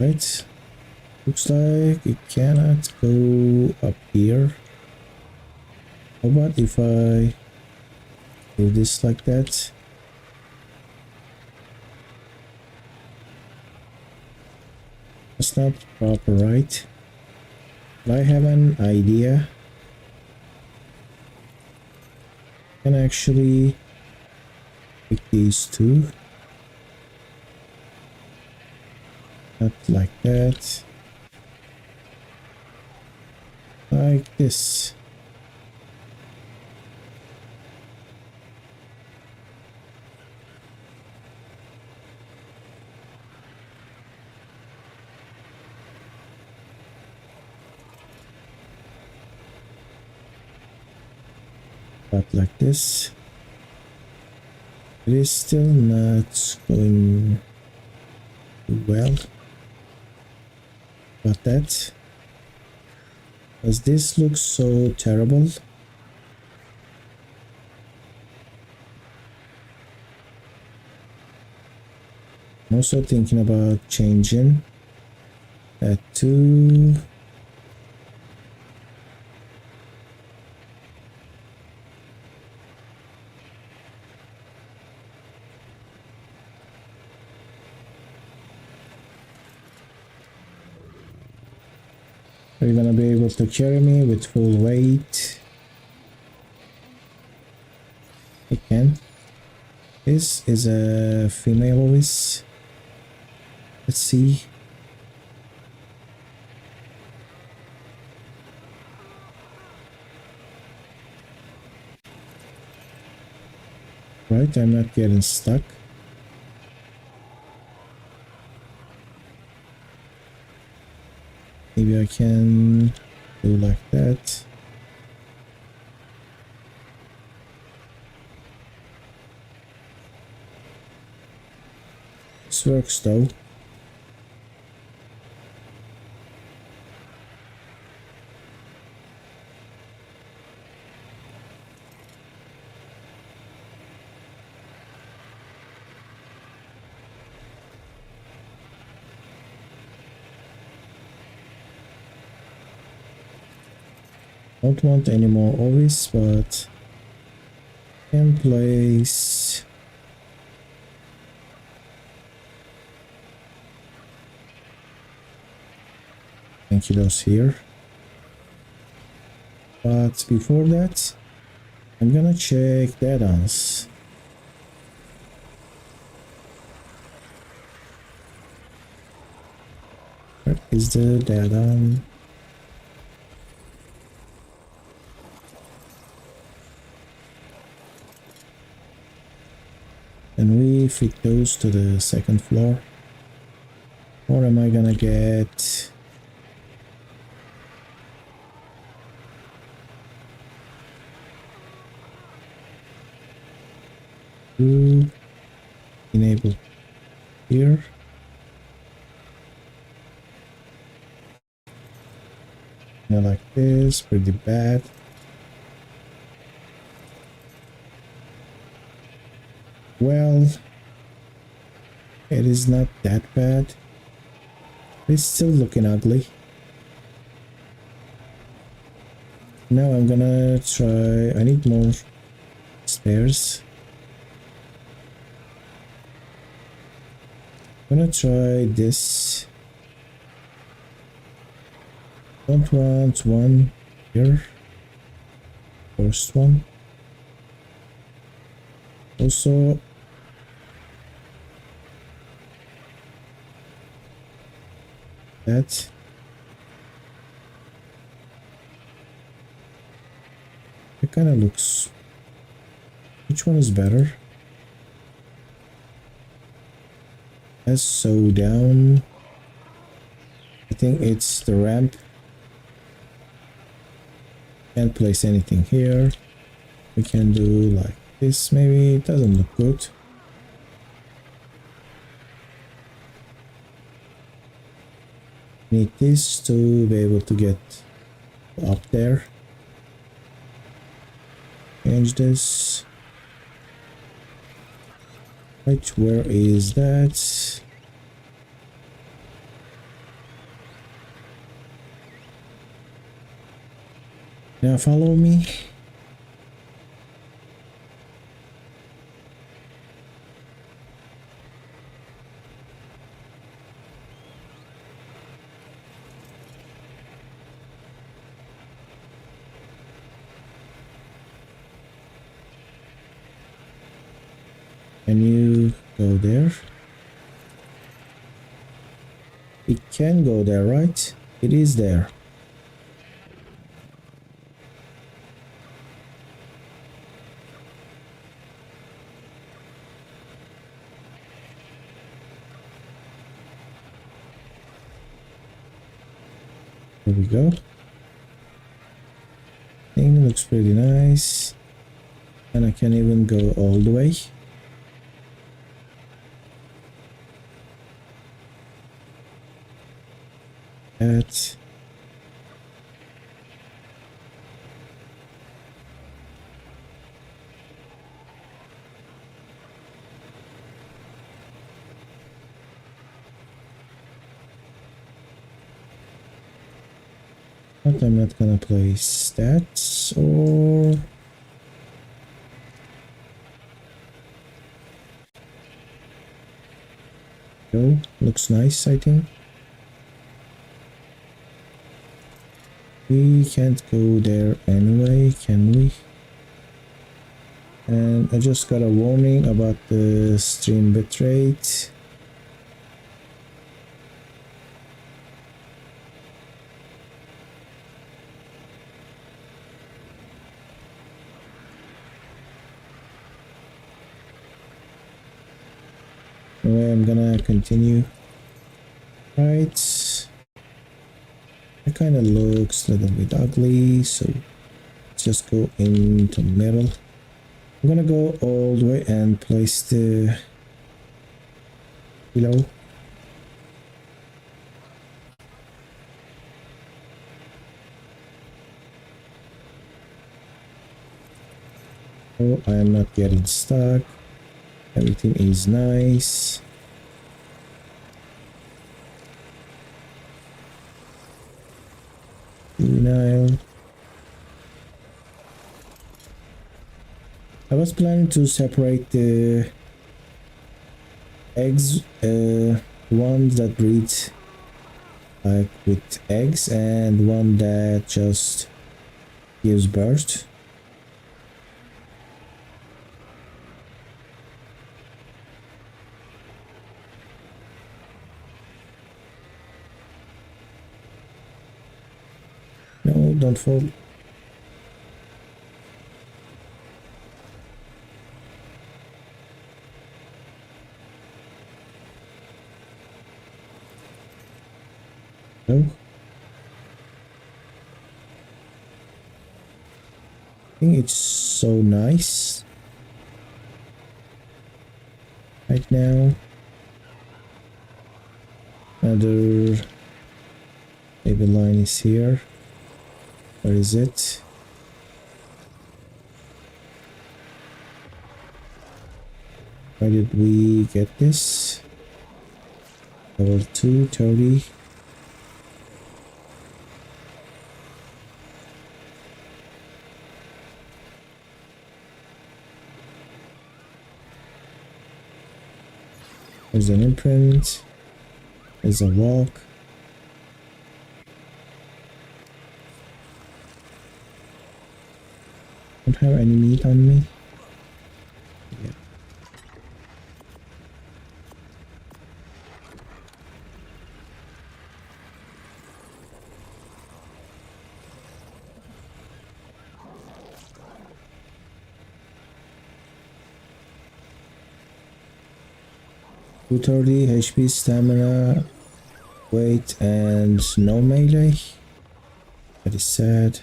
Right? Looks like it cannot go up here. How about if I do this like that? That's not proper, right? But I have an idea. I can actually pick these two. Not like that. Like this. But like this. It is still not going well. But that. Does this look so terrible? I'm also thinking about changing that to are you gonna be able to carry me with full weight? I can. This is a female always. Let's see. Right, I'm not getting stuck. Maybe I can do like that. This works though. Don't want any more ovis, but can place kilos here. But before that, I'm gonna check the add-ons. Where is the add-on? Can we fit those to the second floor? Or am I gonna get to enable here? Like this, pretty bad. Well, it is not that bad. It's still looking ugly. Now I'm gonna try. I need more stairs. I'm gonna try this. Don't want one here. First one. Also, that. It kind of looks. Which one is better? Let's sew down. I think it's the ramp. Can't place anything here. We can do like this maybe. It doesn't look good. Need this to be able to get up there. Change this. Right, where is that? Now follow me. Can you go there? It can go there, right? It is there. There we go. Thing looks pretty nice. And I can even go all the way. That. But I'm not gonna place that, or no, looks nice. I think we can't go there anyway, can we? And I just got a warning about the stream bitrate. Anyway, I'm gonna continue. Right. It kind of looks a little bit ugly, so let's just go into the middle. I'm gonna go all the way and place the pillow. Oh, I am not getting stuck. Everything is nice. Juvenile. I was planning to separate the eggs, ones that breed like with eggs and one that just gives birth. No, don't fall. No. I think it's so nice right now. Another baby line is here. Where is it? Why did we get this? Level 2, 30. There's an imprint. There's a walk. Don't have any meat on me. Yeah. $230 HP, stamina, weight, and no melee. That is sad.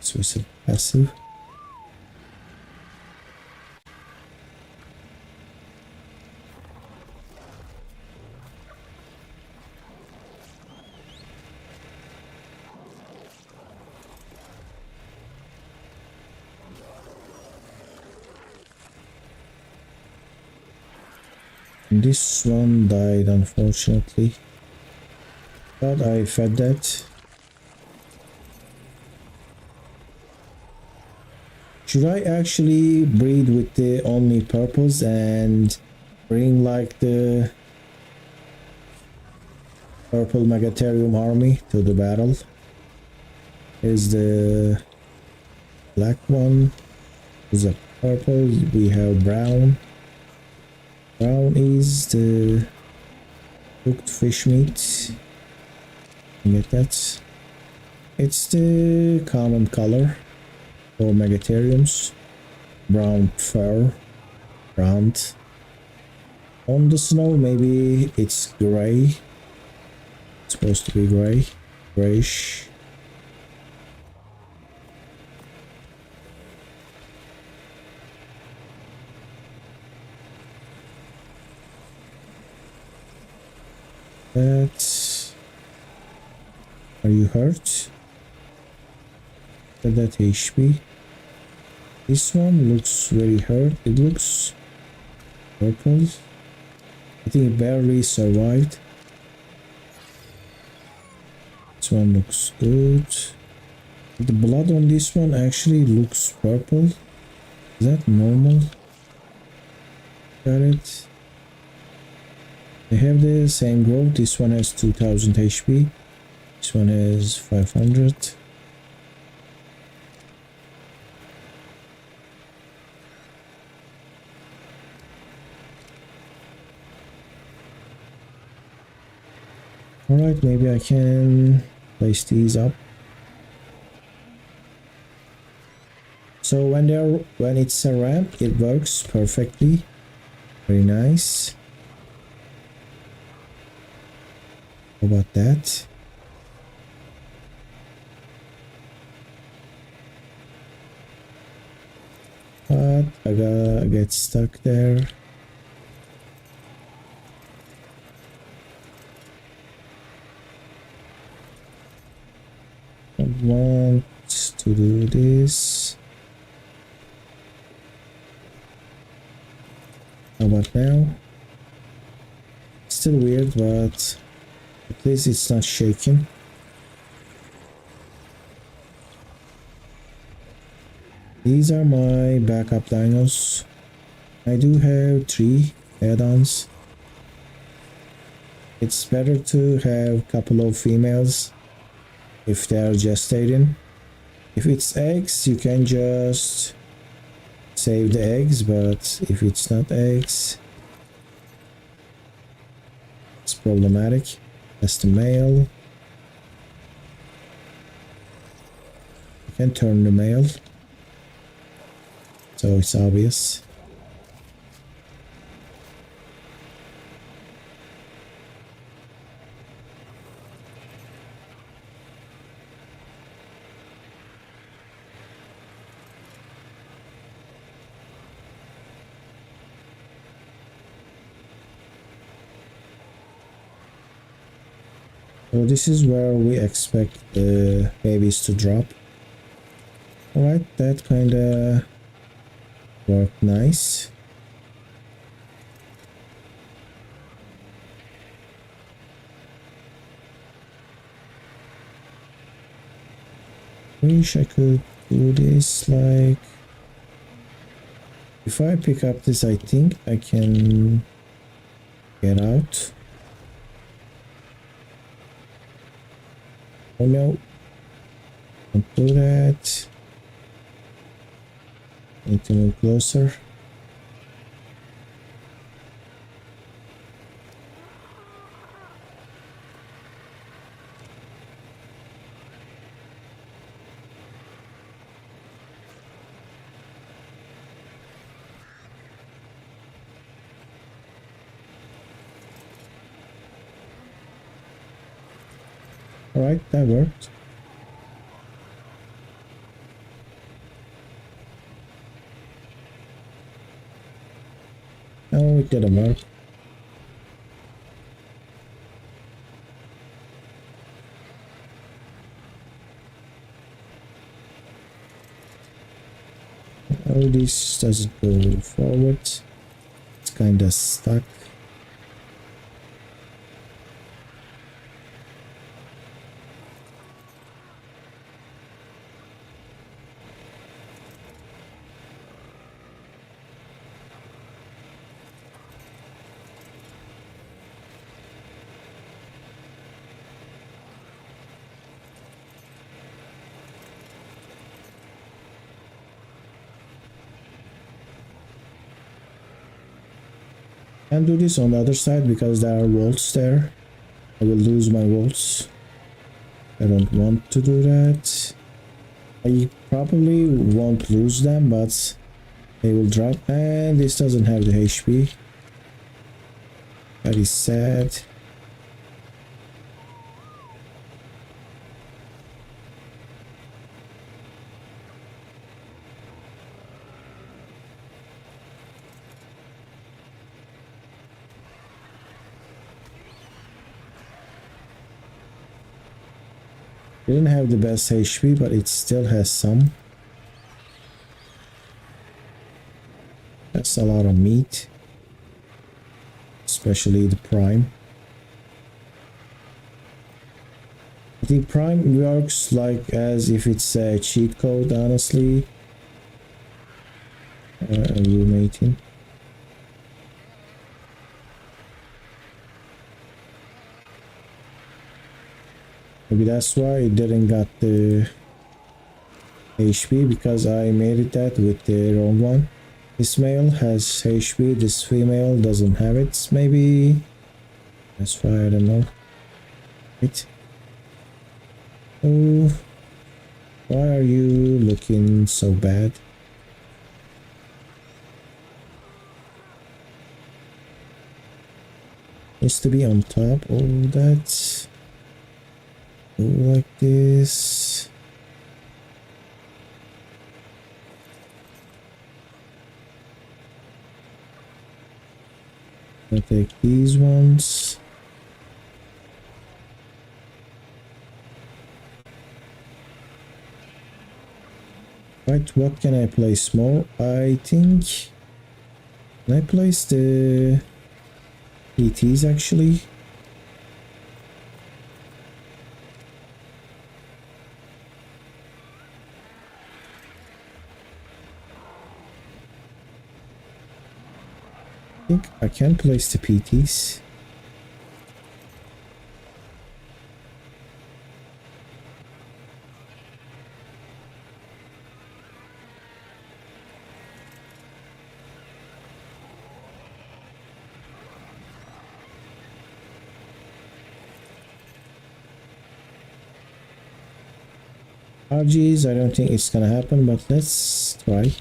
Suicide passive. This one died, unfortunately, but I fed that. Should I actually breed with the only purples and bring like the purple Megatherium army to the battle? Here's the black one. Is a purple. We have brown. Brown is the cooked fish meat. Get that. It's the common color for Megatheriums. Brown fur. Brown. On the snow, maybe it's gray. It's supposed to be gray. Grayish. That. Are you hurt? Look at that HP. This one looks very hurt. It looks purple. I think it barely survived. This one looks good. The blood on this one actually looks purple. Is that normal? Got it. They have the same growth. This one has 2000 HP. This one has 500. Alright, maybe I can place these up. So when it's a ramp, it works perfectly. Very nice. How about that? But I gotta get stuck there. I want to do this. How about now? Still weird, but at least it's not shaking. These are my backup dinos. I do have 3 add-ons. It's better to have a couple of females if they are gestating. If it's eggs, you can just save the eggs, but if it's not eggs, it's problematic. That's the male. You can turn the male, so it's obvious. So this is where we expect the babies to drop. Alright, that kinda worked nice. Wish I could do this like... If I pick up this, I think I can get out. Oh no, don't do that. Need to move closer. Alright, that worked. Oh, it didn't work. Oh, this doesn't go forward. It's kinda stuck. Can't do this on the other side because there are volts there. I will lose my volts. I don't want to do that. I probably won't lose them, but they will drop. And this doesn't have the HP. That is sad. Didn't have the best HP, but it still has some. That's a lot of meat, especially the prime. The prime works like as if it's a cheat code, honestly. Roommating. Maybe that's why it didn't got the HP, because I made it that with the wrong one. This male has HP, this female doesn't have it, maybe. That's why, I don't know. Wait. Oh, why are you looking so bad? needs to be on top of that. Go like this. I'll take these ones. Right, what can I place more? I think, can I place the ETs actually? I think I can place the PTs. RGs, I don't think it's gonna happen, but let's try.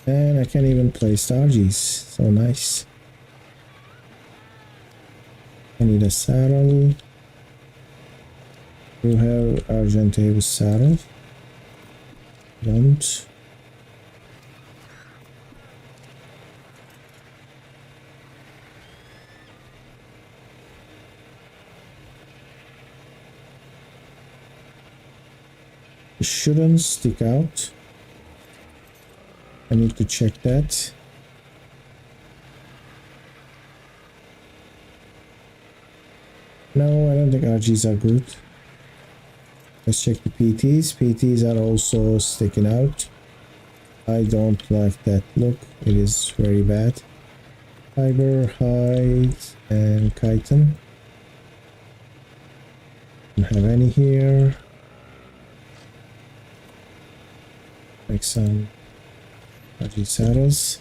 And I can even place RGs, so nice. I need a saddle. You have Argentine saddle. Don't. It shouldn't stick out. I need to check that. No, I don't think RGs are good. Let's check the PTs. PTs are also sticking out. I don't like that look. It is very bad. Fiber, hide, and chitin. Don't have any here. Make some RG saddles.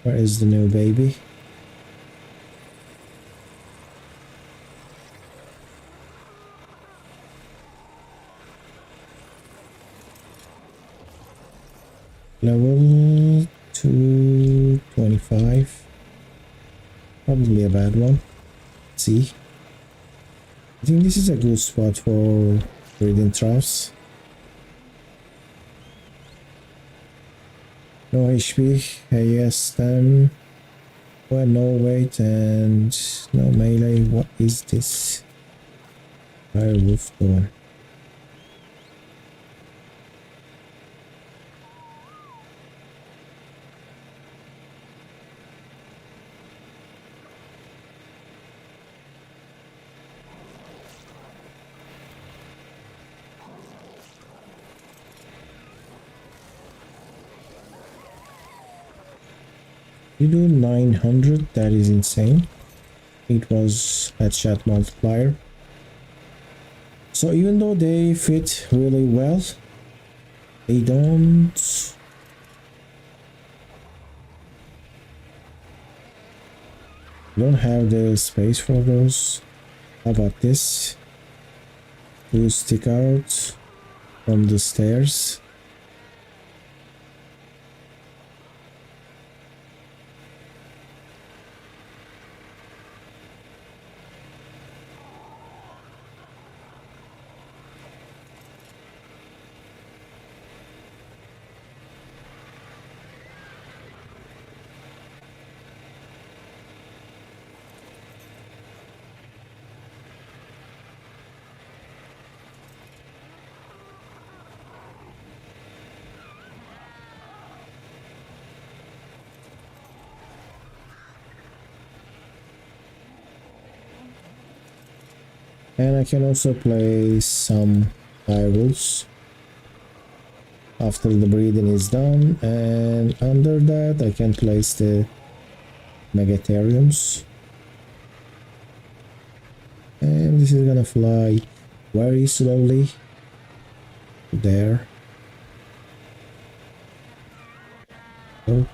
Where is the new baby? Level 225. Probably a bad one. Let's see. I think this is a good spot for breeding troughs. No HP, ASM, well, no weight and no melee. What is this? Fire wolf door. You do 900, that is insane. It was headshot multiplier. So even though they fit really well, they don't have the space for those. How about this? To stick out from the stairs. And I can also place some firewalls after the breeding is done, and under that I can place the megatheriums. And this is gonna fly very slowly there. Oh.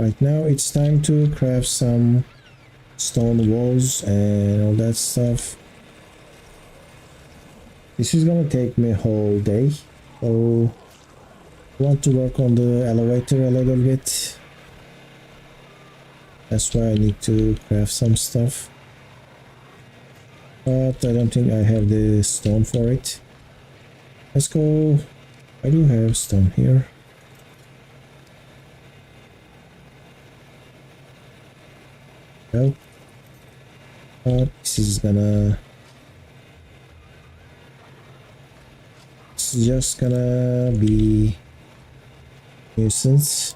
Right now it's time to craft some stone walls and all that stuff. This is gonna take me a whole day, so I want to work on the elevator a little bit. That's why I need to craft some stuff, but I don't think I have the stone for it. Let's go. I do have stone here. No, but this is gonna, it's just gonna be nuisance.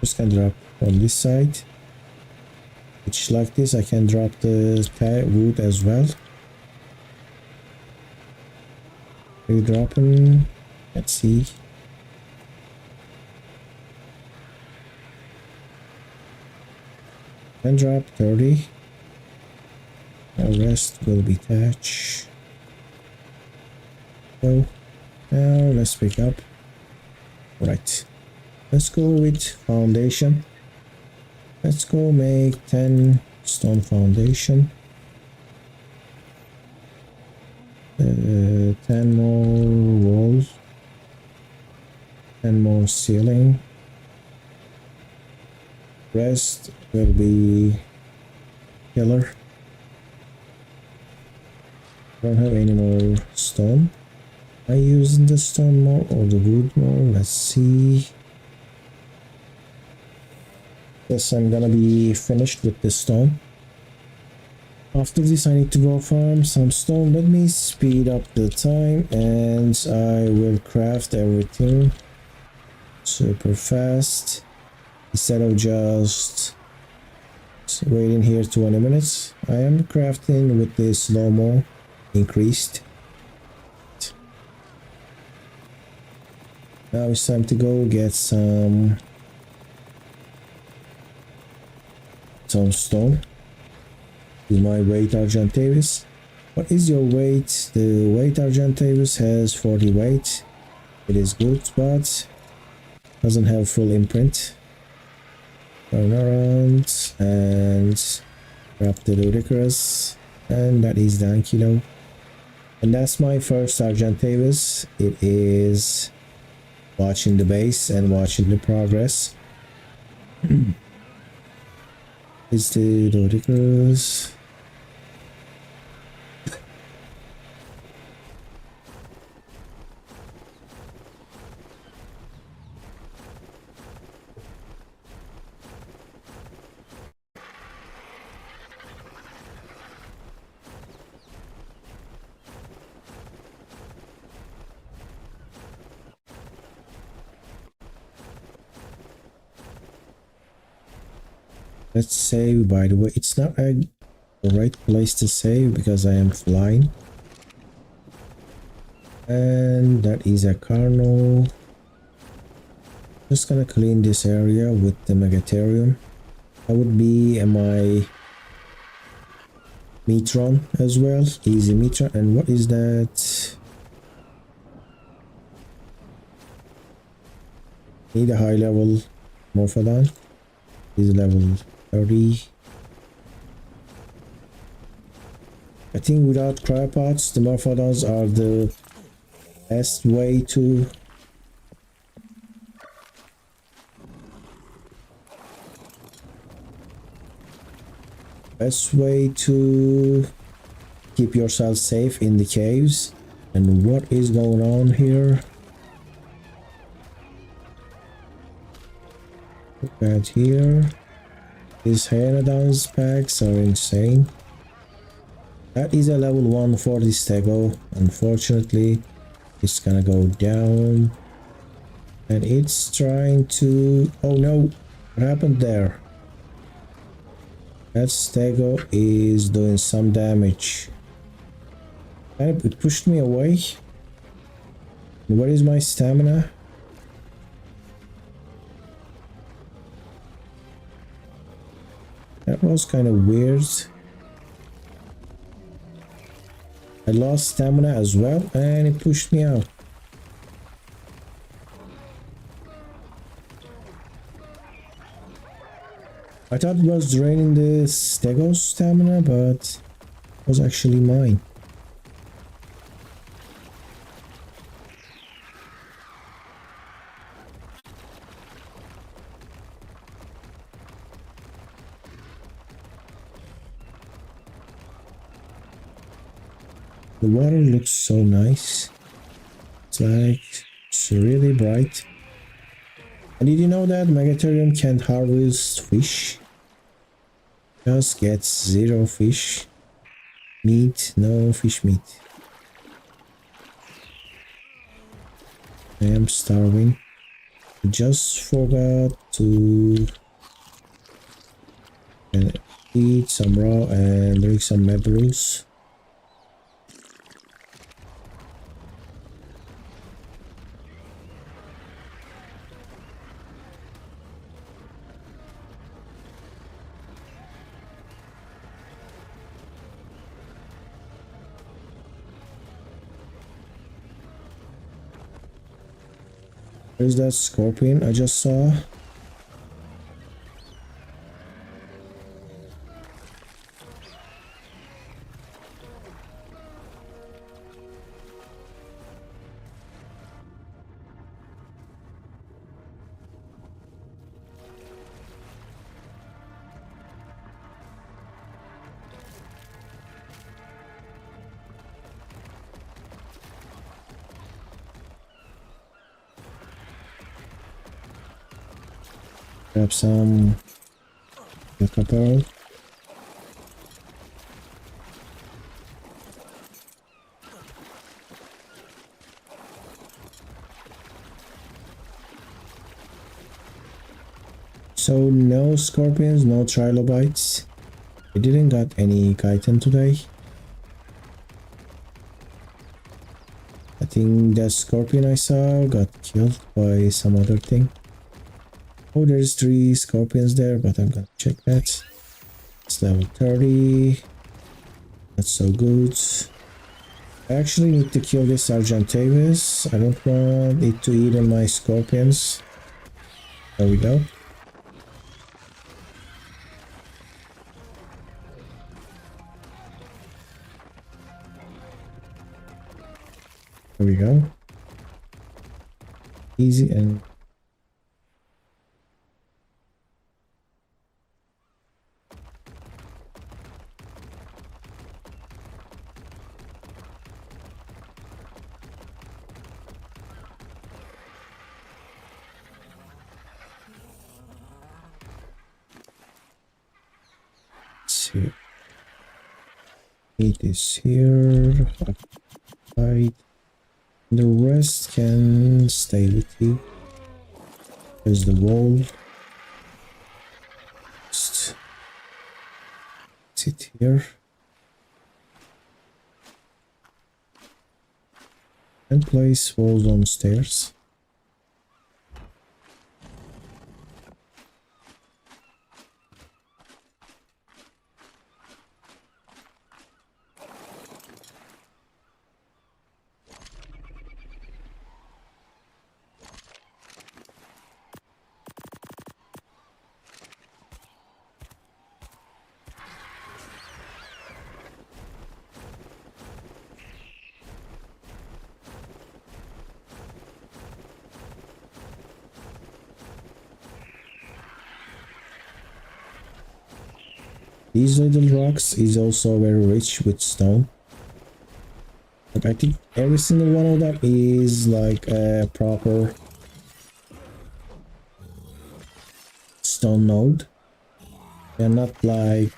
Just can drop on this side, which like this I can drop the wood as well. Are you dropping? Let's see. And drop 30. The rest will be thatch. So now let's pick up. Right. Let's go with foundation. Let's go make 10 stone foundation. 10 more walls. 10 more ceiling. Rest will be pillar. Don't have any more stone. Am I using the stone more or the wood more? Let's see. Yes, I'm gonna be finished with the stone. After this I need to go farm some stone. Let me speed up the time and I will craft everything super fast instead of just waiting here 20 minutes. I am crafting with the slow-mo increased. Now it's time to go get some stone. Is my weight Argentavis? What is your weight? The weight Argentavis has 40 weight. It is good, but doesn't have full imprint. Turn around and grab the ludicrous, and that is the kilo. And that's my first Argentavis. It is watching the base and watching the progress. It's the ludicrous. Let's save. By the way, it's not the right place to save because I am flying. And that is a carnal. Just gonna clean this area with the megatherium. That would be my metron as well. Easy metron. And what is that? Need a high level morphodon. Is level 30. I think without cryopods, the morphodons are the best way to keep yourself safe in the caves. And what is going on here? Look at here. These Hyanodons packs are insane. That is a level 140 stego. Unfortunately, it's gonna go down. And it's trying to... Oh no! What happened there? That stego is doing some damage. And it pushed me away. What is my stamina? That was kind of weird. I lost stamina as well and it pushed me out. I thought it was draining the Stego's stamina, but it was actually mine. The water looks so nice. It's really bright. And did you know that Megatherium can't harvest fish? Just gets 0 fish. Meat, no fish meat. I am starving. I just forgot to eat some raw and drink some med brews. Where's that scorpion I just saw? Grab some copper. So no scorpions, no trilobites. I didn't got any chitin today. I think that scorpion I saw got killed by some other thing. Oh, there's 3 scorpions there, but I'm gonna check that. It's level 30. Not so good. I actually need to kill this Argentavis. I don't want it to eat on my scorpions. There we go. There we go. Easy and here. It is here. Right. The rest can stay with you. There's the wall. Just sit here. And place walls on stairs. These little rocks is also very rich with stone. Like I think every single one of them is like a proper stone node. They're not like,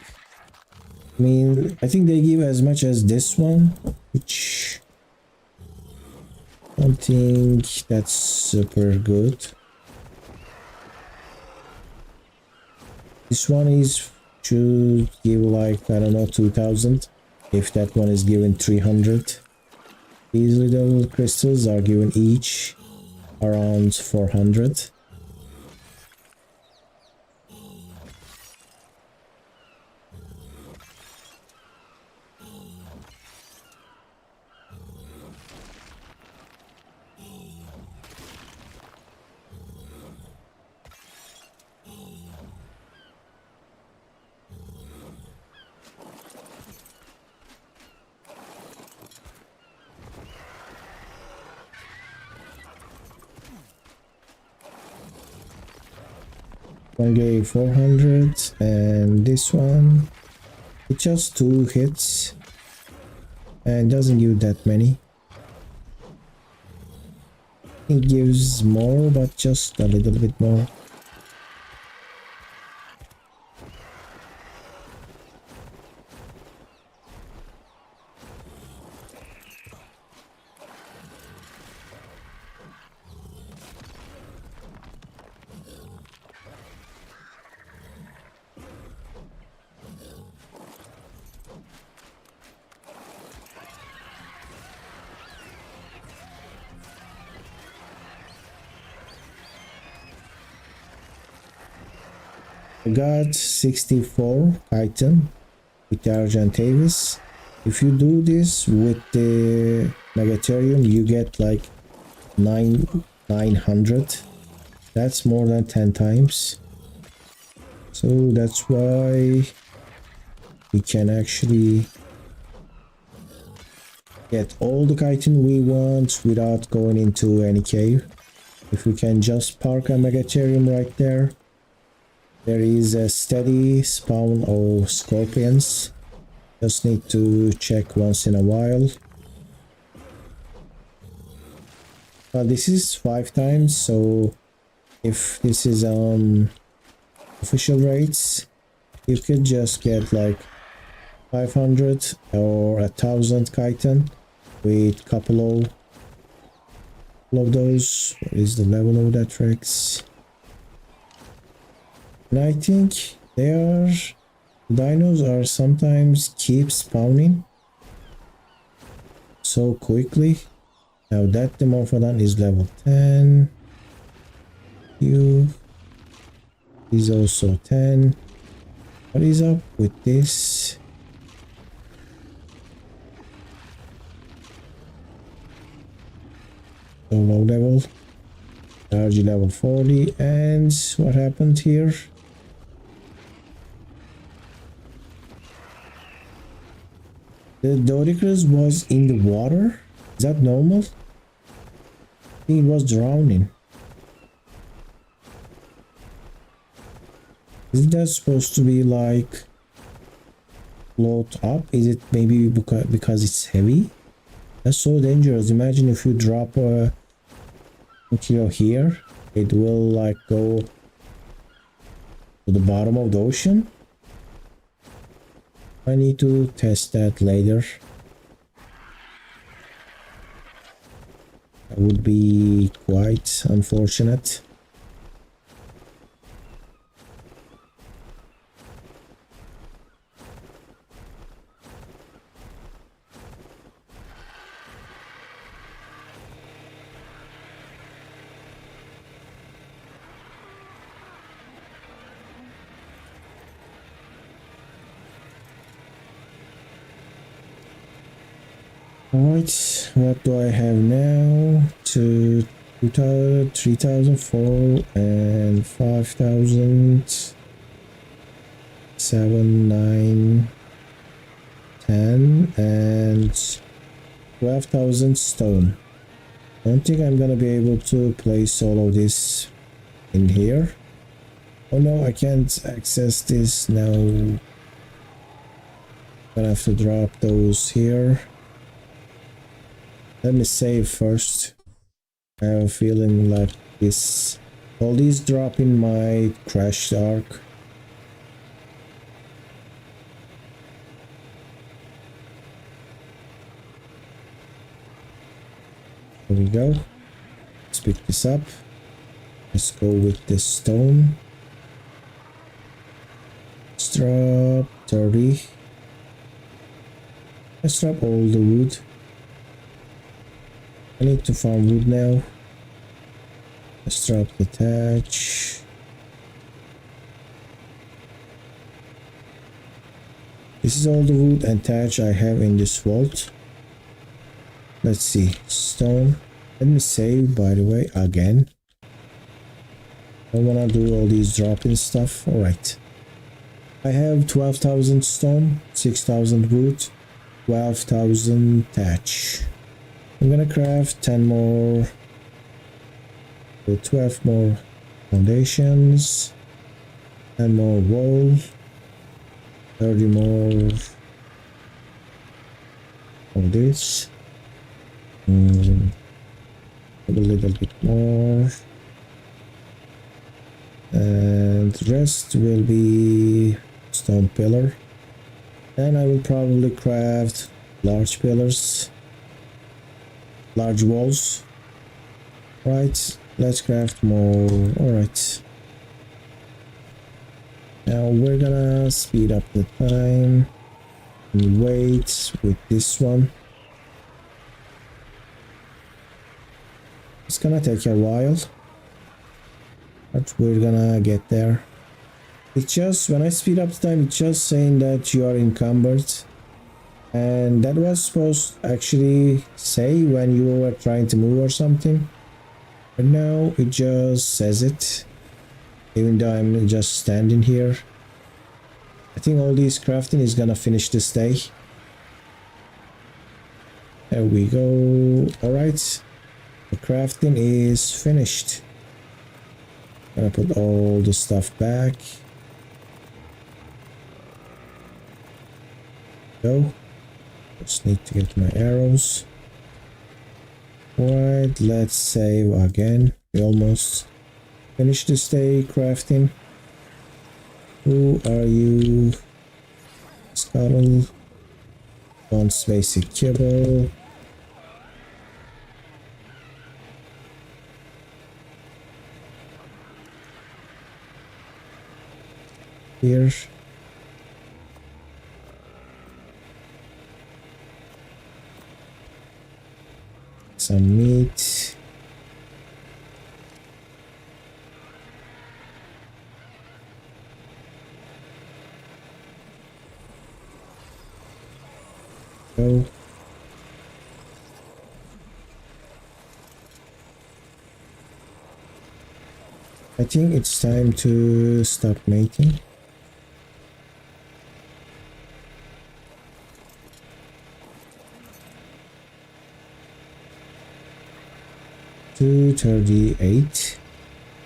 I mean, I think they give as much as this one, which I don't think that's super good. This one should give like, I don't know, 2000, if that one is given 300. These little crystals are given each around 400. one gave 400, and this one, it just 2 hits and doesn't give that many. It gives more, but just a little bit more. I got 64 item with the Argentavis. If you do this with the Megatherium, you get like 900. That's more than 10 times. So that's why we can actually get all the chitin we want without going into any cave. If we can just park a Megatherium right there, there is a steady spawn of scorpions. Just need to check once in a while. But this is 5 times, so if this is official rates, you could just get like 500 or 1,000 chitin with couple of those. What is the level of that Rex? And I think dinos are sometimes keep spawning so quickly. Now that Dimorphodon is level 10. You is also 10. What is up with this? So low level. Energy level 40. And what happened here? The Doedicus was in the water? Is that normal? I think it was drowning. Isn't that supposed to be like float up? Is it maybe because it's heavy? That's so dangerous. Imagine if you drop a kilo here, it will like go to the bottom of the ocean. I need to test that later. That would be quite unfortunate. Alright, what do I have now? 2,000, 3,004 and 5,000, 7, 9, 10 and 12,000 stone. I don't think I'm gonna be able to place all of this in here. Oh no, I can't access this now. I'm gonna have to drop those here. Let me save first. I have a feeling like all these dropping might crash the ARK. There we go. Let's pick this up. Let's go with this stone. Let's drop 30. Let's drop all the wood. I need to farm wood now. Let's drop the thatch. This is all the wood and thatch I have in this vault. Let's see. Stone. Let me save, by the way, again. I wanna do all these dropping stuff. Alright. I have 12,000 stone, 6,000 wood, 12,000 thatch. I'm gonna craft 10 more, 12 more foundations. 10 more wool, 30 more of this, a little bit more, and the rest will be stone pillar. Then I will probably craft large pillars, large walls. Right, let's craft more. All right, now we're gonna speed up the time and wait with this one. It's gonna take a while, but we're gonna get there. It's just when I speed up the time, it's just saying that you are encumbered, and that was supposed to actually say when you were trying to move or something, but now it just says it even though I'm just standing here. I think all this crafting is gonna finish this day. There we go. All right, the crafting is finished. Gonna put all the stuff back. Go. Just need to get my arrows. Right, let's save again. We almost finished this day crafting. Who are you? Cuddle. Wants basic kibble. Here. Some meat. Go. I think it's time to stop making. $238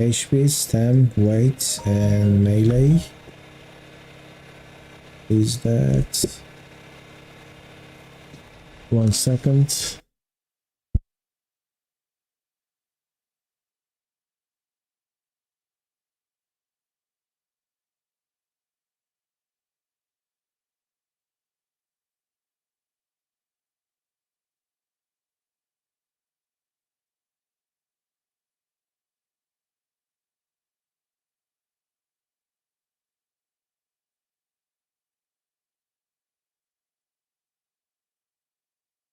HP, stamp, weight, and melee. Is that 1 second?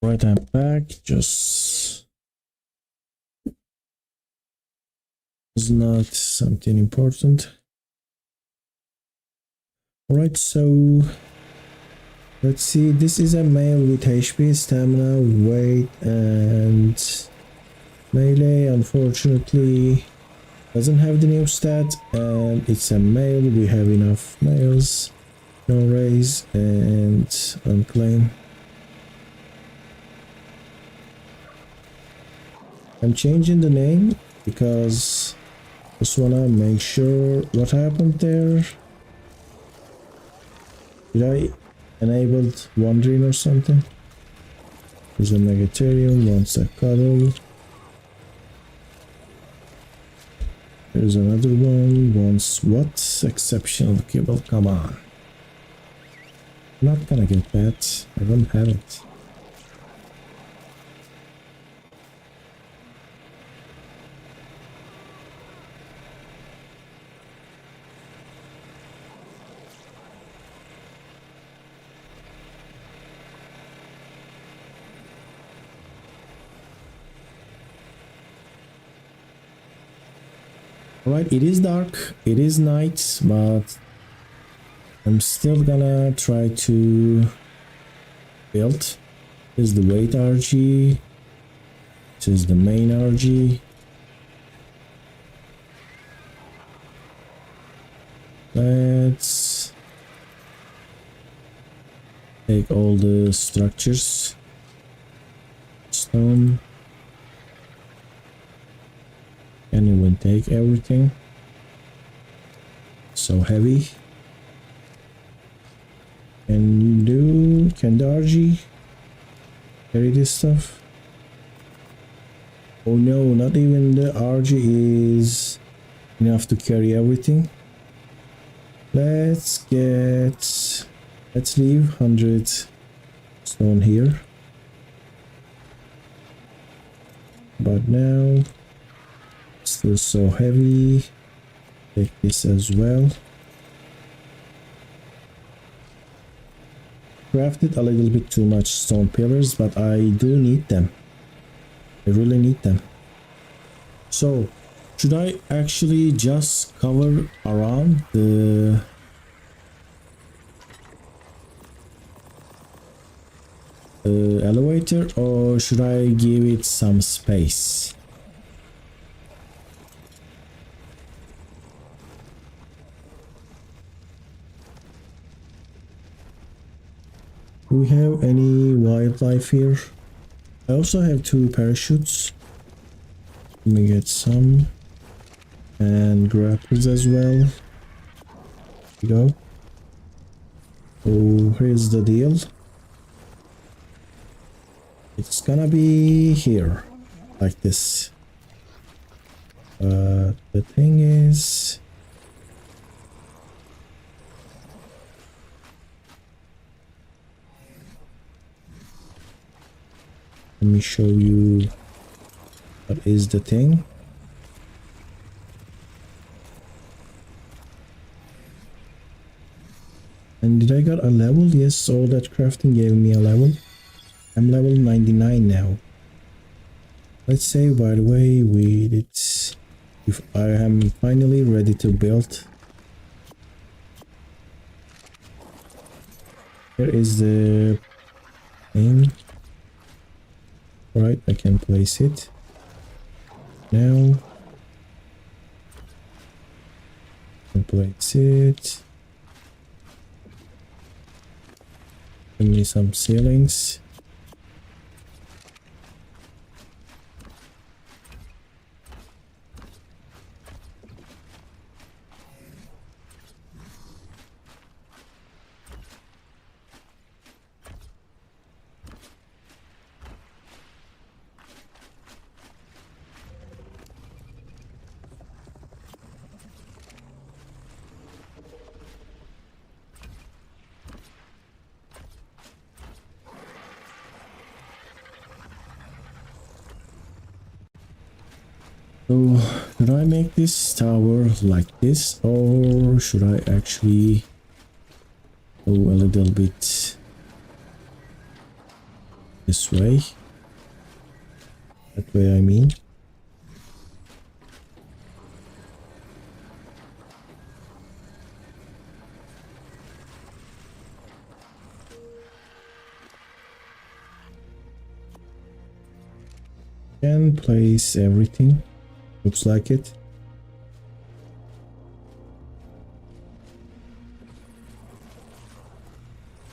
Right, I'm back. Just is not something important. All right, so let's see. This is a male with HP, stamina, weight, and melee. Unfortunately, doesn't have the new stat, and it's a male. We have enough males. No raise and unclaim. I'm changing the name because I just wanna make sure what happened there. Did I enable wandering or something? There's a Megatherium, wants a cuddle. There's another one, wants what? Exceptional kibble, come on. I'm not gonna get that, I don't have it. Alright, it is dark, it is night, but I'm still gonna try to build. This is the weight RG. This is the main RG. Let's take all the structures. Stone. And it will take everything. So heavy. Can the RG carry this stuff? Oh no, not even the RG is enough to carry everything. Let's leave 100 stone here. But now, still so heavy. Take this as well. Crafted a little bit too much stone pillars, but I do need them. I really need them. So, should I actually just cover around the elevator, or should I give it some space? Do we have any wildlife here? I also have 2 parachutes. Let me get some. And grapples as well. Here we go. So here's the deal. It's gonna be here. Like this. The thing is... Let me show you what is the thing. And did I got a level? Yes, all that crafting gave me a level. I'm level 99 now. Let's say, by the way, with it, if I am finally ready to build. Here is the thing. Right, I can place it now. And place it. Give me some ceilings. So, should I make this tower like this, or should I actually go a little bit this way? That way I mean. Can place everything. Looks like it.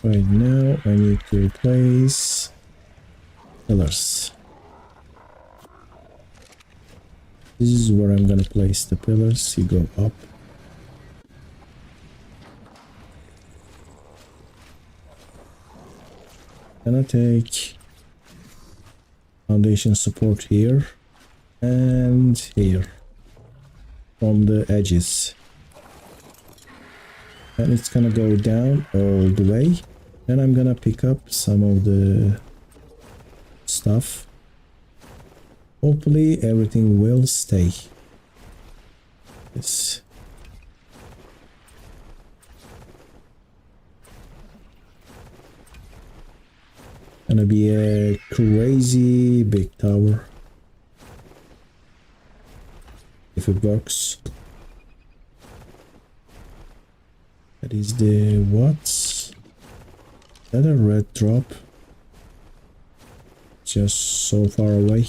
Right now I need to place pillars. This is where I'm gonna place the pillars. You go up. Gonna take foundation support here and here from the edges, and it's gonna go down all the way. Then I'm gonna pick up some of the stuff. Hopefully everything will stay. Yes. Gonna be a crazy big tower if it works. That is the what's that, a red drop just so far away.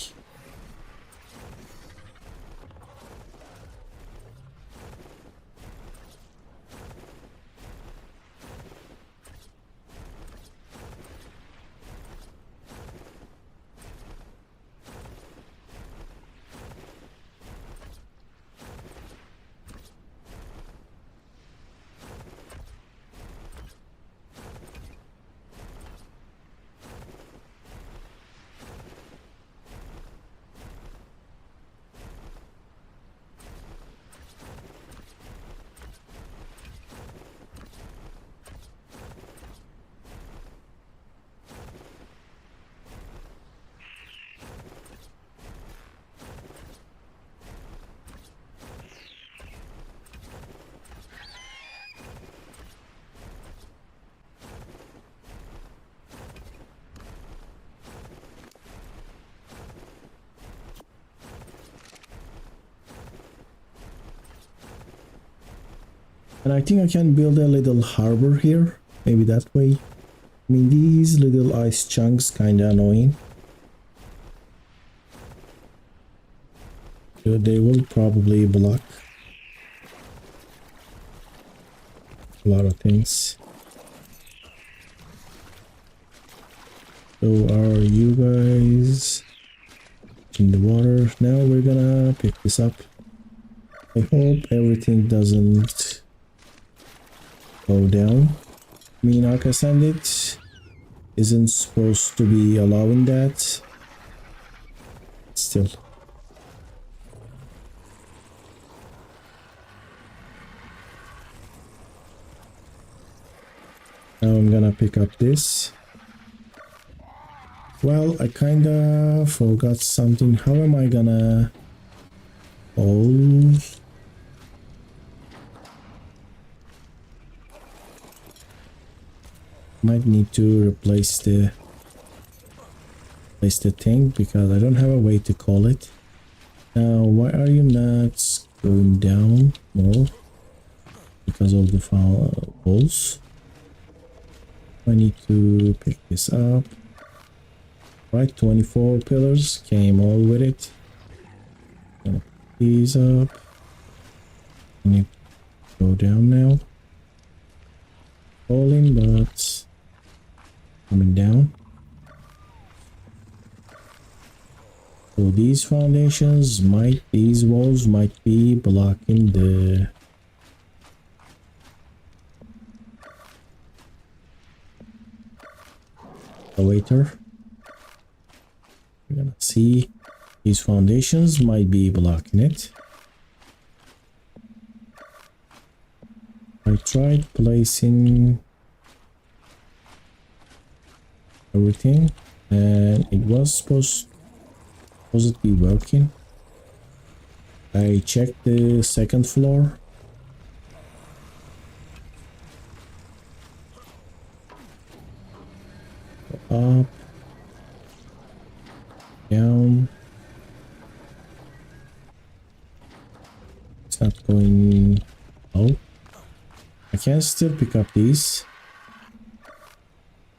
And I think I can build a little harbor here. Maybe that way. I mean, these little ice chunks kinda annoying. So they will probably block a lot of things. So are you guys in the water? Now we're gonna pick this up. I hope everything doesn't go down. I mean, ARK Ascended isn't supposed to be allowing that. Still. Now I'm gonna pick up this. Well, I kinda forgot something. How am I gonna hold? Might need to replace the thing because I don't have a way to call it. Now, why are you not going down more? Because of the holes. I need to pick this up. Right, 24 pillars came all with it. Gonna pick these up. I need to go down now. Falling, but coming down. So these foundations these walls might be blocking the elevator. We're gonna see these foundations might be blocking it. I tried placing everything and it was supposed to be working. I checked the second floor. Up, down. It's not going. Oh, I can still pick up these,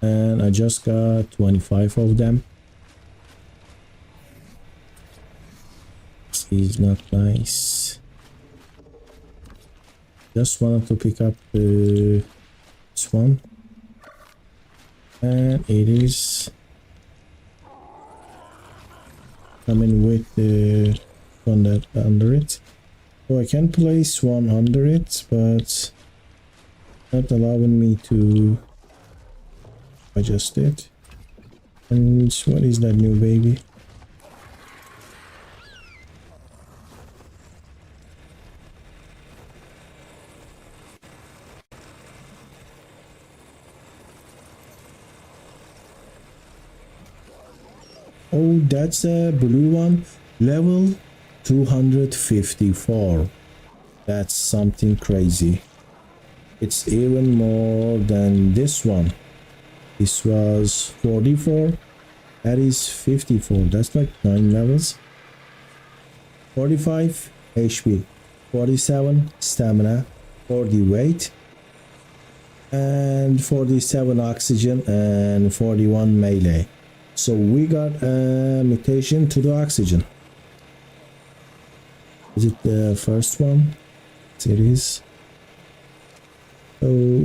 and I just got 25 of them. This is not nice. Just wanted to pick up this one. And it is coming with the one that under it. So I can place one under it, but not allowing me to adjust it. And what is that new baby? Oh, that's a blue one. Level 254. That's something crazy. It's even more than this one. This was 44. That is 54. That's like 9 levels. 45 HP. 47 stamina. 40 weight. And 47 oxygen and 41 melee. So we got a mutation to the oxygen. Is it the first one? Yes, it is. So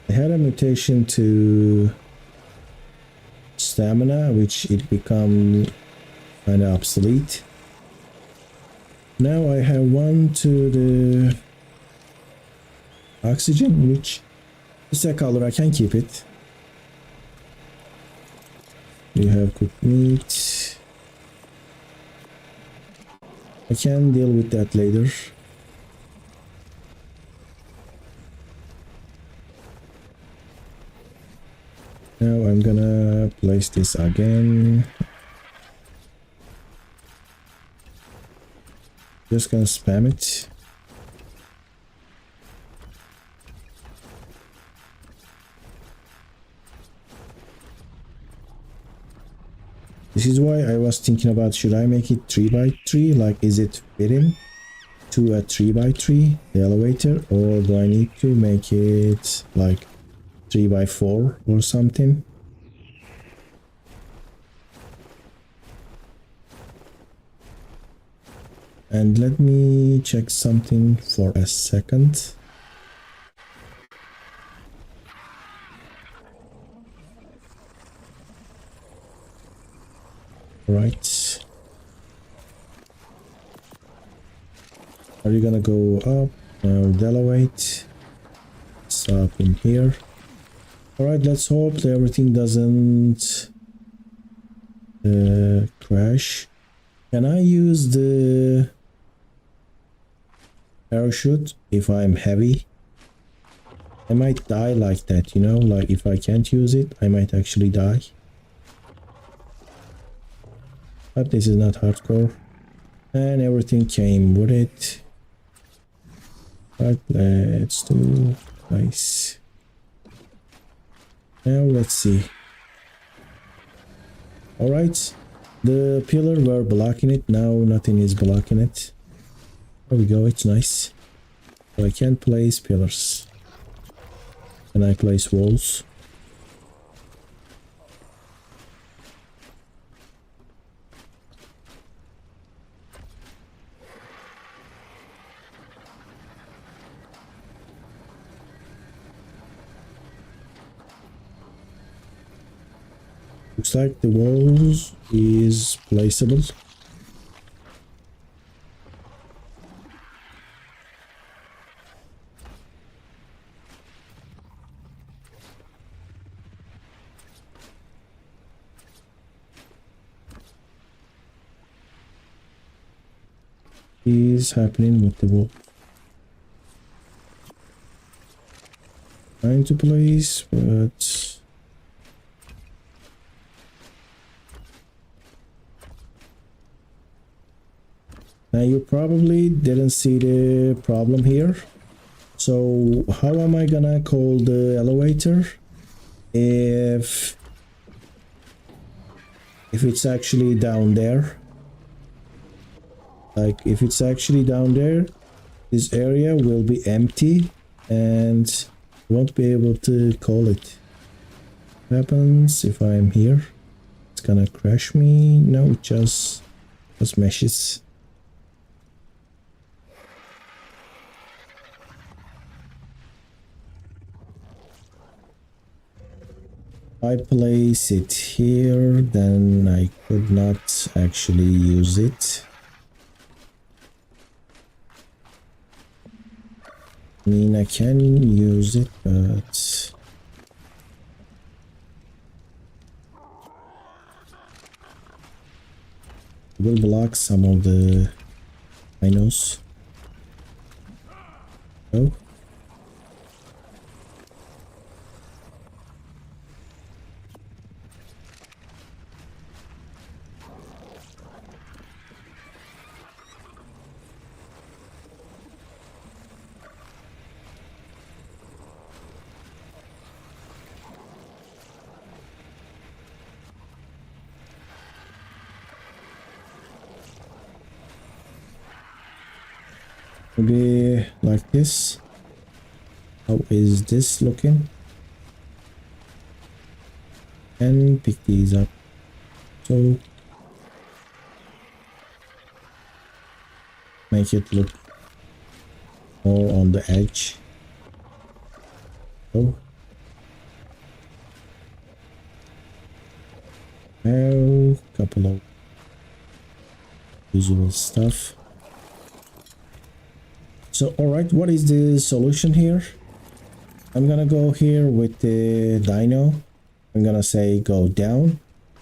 I had a mutation to stamina, which it become kind of obsolete. Now I have one to the oxygen, which is a color. I can keep it. We have cooked meat. I can deal with that later. Now I'm gonna place this again. Just gonna spam it. This is why I was thinking about, should I make it 3 by 3? Like, is it fitting to a 3 by 3, the elevator, or do I need to make it like 3 by 4 or something? And let me check something for a second. Right. Are you gonna go up? No, elevate. It's up in here. Alright, let's hope that everything doesn't crash. Can I use the parachute if I'm heavy? I might die like that, you know, like if I can't use it, I might actually die. But this is not hardcore. And everything came with it. But let's do nice. Now let's see. Alright. The pillar were blocking it. Now nothing is blocking it. There we go. It's nice. So I can place pillars. Can I place walls? Looks like the walls is placeable. Is happening with the wall. Trying to place, but now you probably didn't see the problem here. So how am I gonna call the elevator if it's actually down there? Like if it's actually down there, this area will be empty and won't be able to call it. What happens if I'm here? It's gonna crash me. No, it just meshes. I place it here, then I could not actually use it. I mean, I can use it, but it will block some of the rhinos. Oh. Maybe like this. How is this looking? And pick these up. So make it look more on the edge. So now couple of usual stuff. So alright, what is the solution here? I'm gonna go here with the dino. I'm gonna say go down.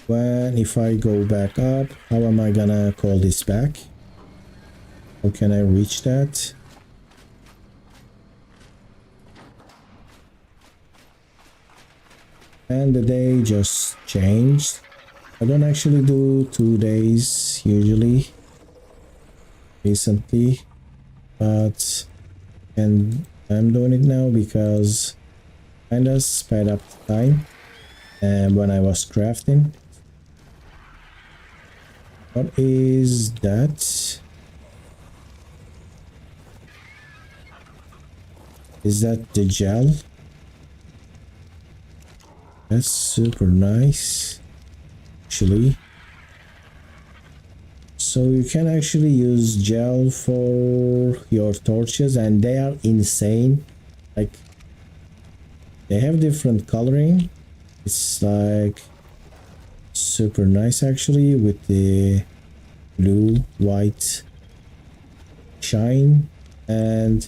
When if I go back up, how am I gonna call this back? How can I reach that? And the day just changed. I don't actually do 2 days usually recently, but and I'm doing it now because kind of sped up the time and when I was crafting. What is that? Is that the gel? That's super nice, actually. So you can actually use gel for your torches, and they are insane. Like, they have different coloring. It's like super nice actually, with the blue, white shine. And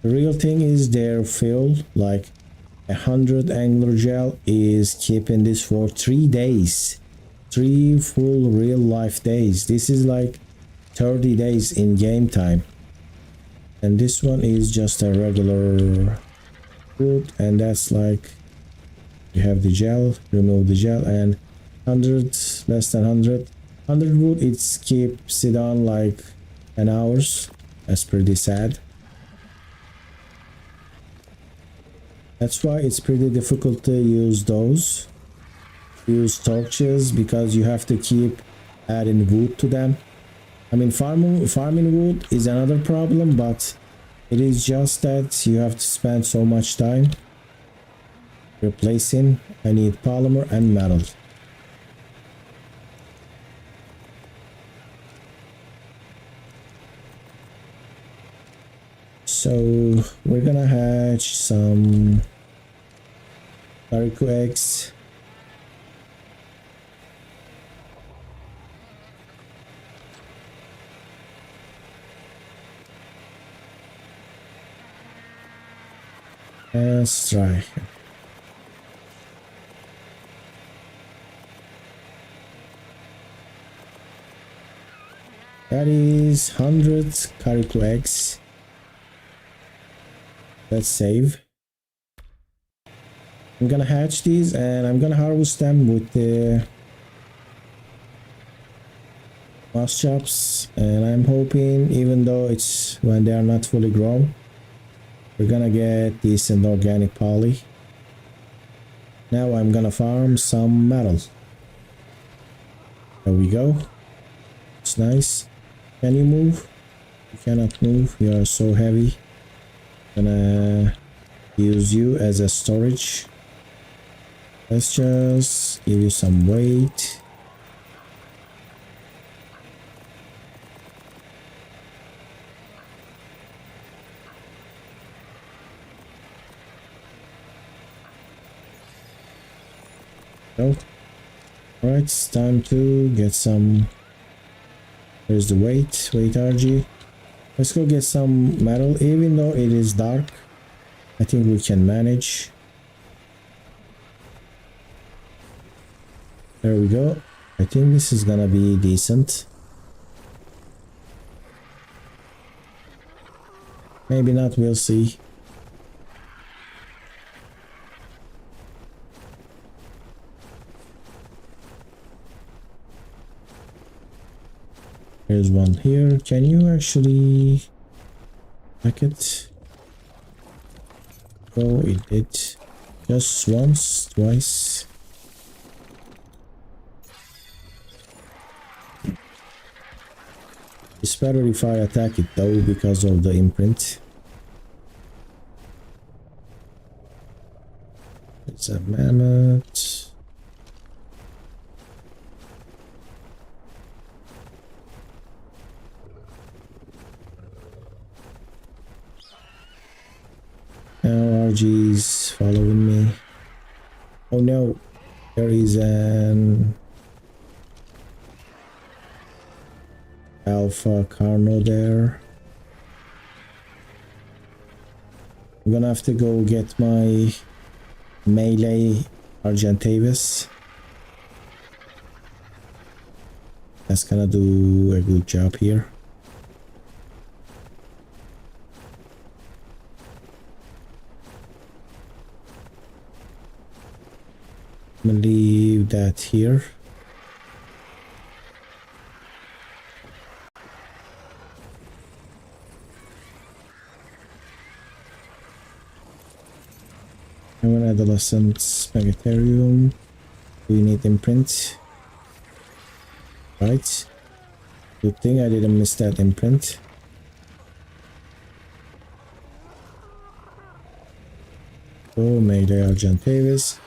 the real thing is their fill, like 100 angler gel is keeping this for 3 days. 3 full real life days. This is like 30 days in game time. And this one is just a regular wood, and that's like, you have the gel, remove the gel, and 100, less than 100 wood, it keeps it on like 10 hours. That's pretty sad. That's why it's pretty difficult to use those. Use torches, because you have to keep adding wood to them. I mean, farming wood is another problem, but it is just that you have to spend so much time replacing. I need polymer and metal. So we're gonna hatch some carico eggs. Let's try. That is 100 carico eggs. Let's save. I'm gonna hatch these, and I'm gonna harvest them with the mouse chops. And I'm hoping, even though it's when they are not fully grown, we're gonna get decent organic poly. Now I'm gonna farm some metal. There we go. It's nice. Can you move? You cannot move. You are so heavy. Gonna use you as a storage. Let's just give you some weight. Go. Alright, it's time to get some. There's the weight RG. Let's go get some metal. Even though it is dark, I think we can manage. There we go. I think this is gonna be decent. Maybe not, we'll see. There's one here. Can you actually hack it? Oh, it did. Just once, twice. It's better if I attack it though, because of the imprint. It's a mammoth. Now RG's following me. Oh no, there is an Alpha Carno there. I'm gonna have to go get my melee Argentavis. That's gonna do a good job here. I'm gonna leave that here. I'm an adolescent megatherium. We need imprint. Right. Good thing I didn't miss that imprint. Oh, Mayday Argent Davis.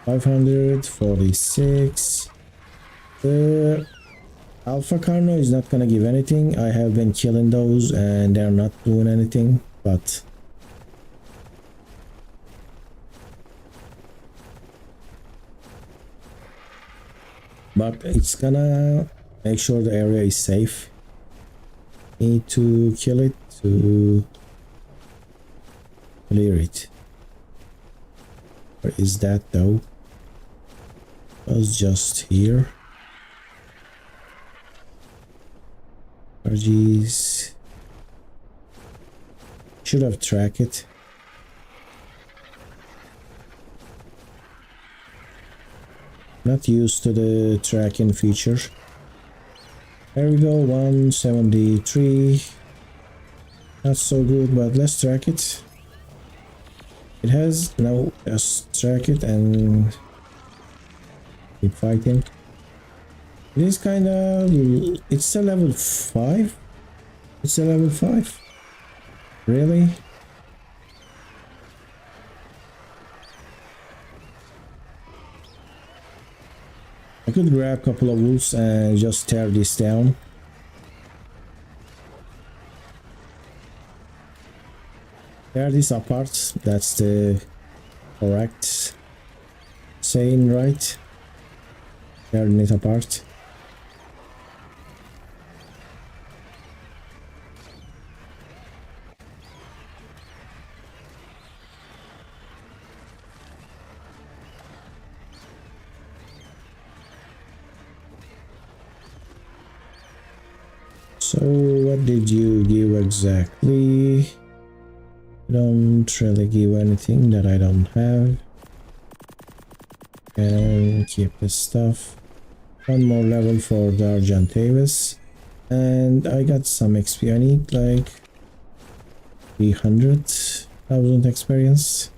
546. The Alpha Carno is not gonna give anything. I have been killing those and they're not doing anything, but it's gonna make sure the area is safe. Need to kill it to clear it. Where is that though? It was just here. RGs. Should have tracked it. Not used to the tracking feature. There we go, 173. Not so good, but let's track it. It has now, just track it and keep fighting. It is kind of, it's a level 5. It's a level 5. Really? I could grab a couple of wolves and just tear this down. Tear this apart. That's the correct saying, right? Tearing it apart. So what did you give exactly? Don't really give anything that I don't have. And keep this stuff. One more level for the Argentavis. And I got some XP. I need like 300,000 experience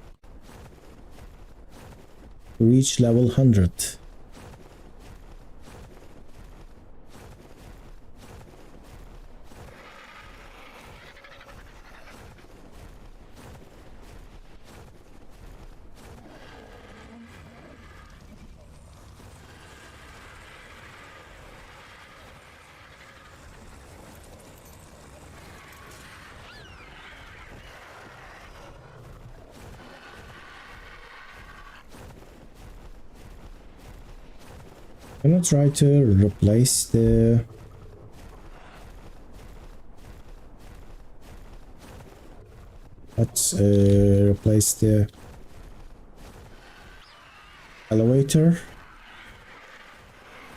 to reach level 100. I'm gonna try to replace the replace the elevator,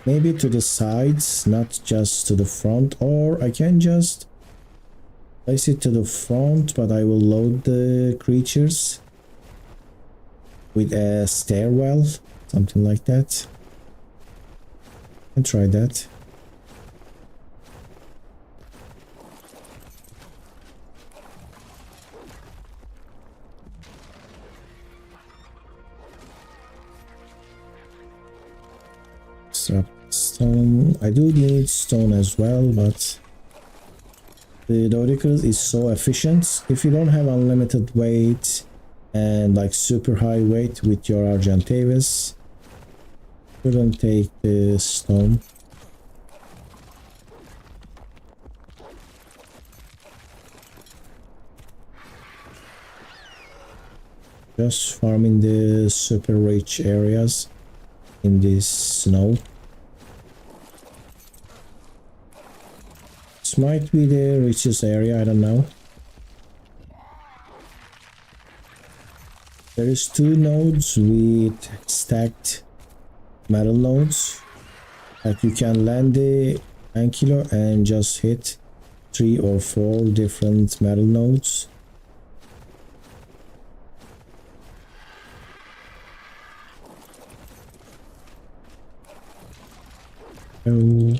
maybe to the sides, not just to the front, or I can just place it to the front, but I will load the creatures with a stairwell, something like that. And try that. Stone. I do need stone as well, but the Dodicus is so efficient. If you don't have unlimited weight and like super high weight with your Argentavis, shouldn't take the stone. Just farming the super rich areas in this snow. This might be the richest area, I don't know. There is 2 nodes with stacked metal nodes that you can land the ankylo and just hit 3 or 4 different metal nodes. So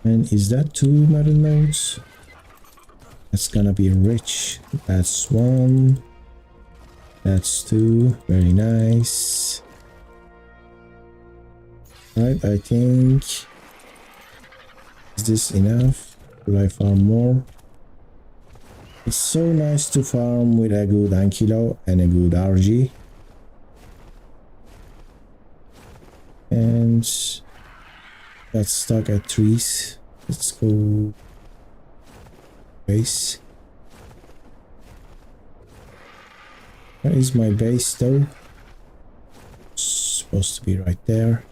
And is that 2 metal nodes? That's gonna be rich. That's 1. That's 2. Very nice. Right, I think... Is this enough? Will I farm more? It's so nice to farm with a good Ankilo and a good RG. And that's stuck at trees. Let's go base. Where is my base though? It's supposed to be right there.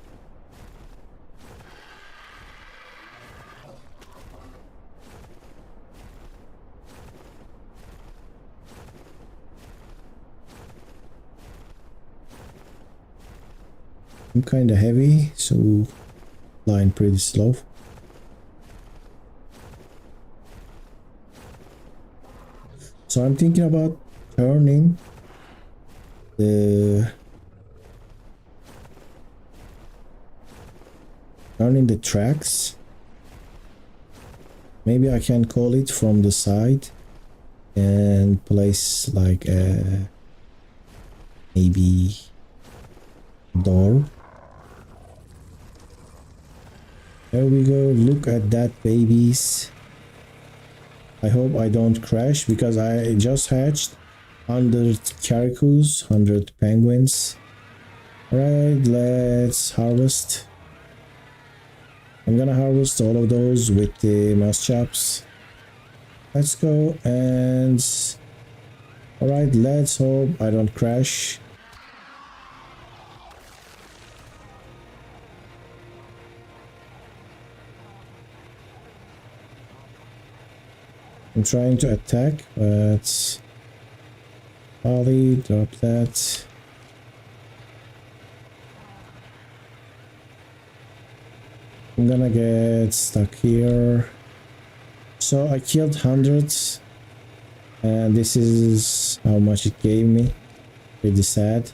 I'm kinda heavy, so flying pretty slow. So I'm thinking about turning the tracks. Maybe I can call it from the side and place like a maybe door. There we go. Look at that, babies. I hope I don't crash because I just hatched 100 caracoos, 100 penguins. Alright, let's harvest. I'm gonna harvest all of those with the mouse chops. Let's go and... Alright, let's hope I don't crash. I'm trying to attack, but... Ollie, drop that. I'm gonna get stuck here. So I killed hundreds, and this is how much it gave me. Pretty sad.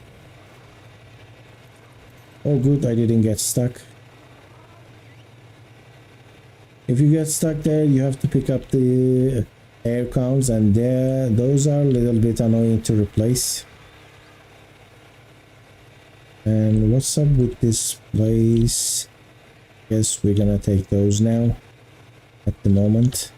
Oh good, I didn't get stuck. If you get stuck there, you have to pick up the air counts, and those are a little bit annoying to replace. And what's up with this place? Guess we're gonna take those now at the moment.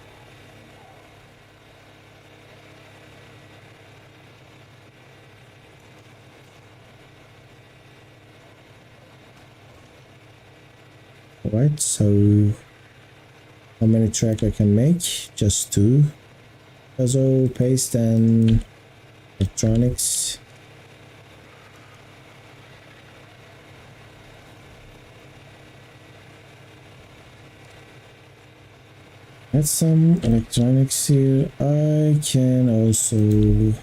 Alright, so how many track I can make? Just 2. Puzzle, paste, and electronics. Add some electronics here. I can also, you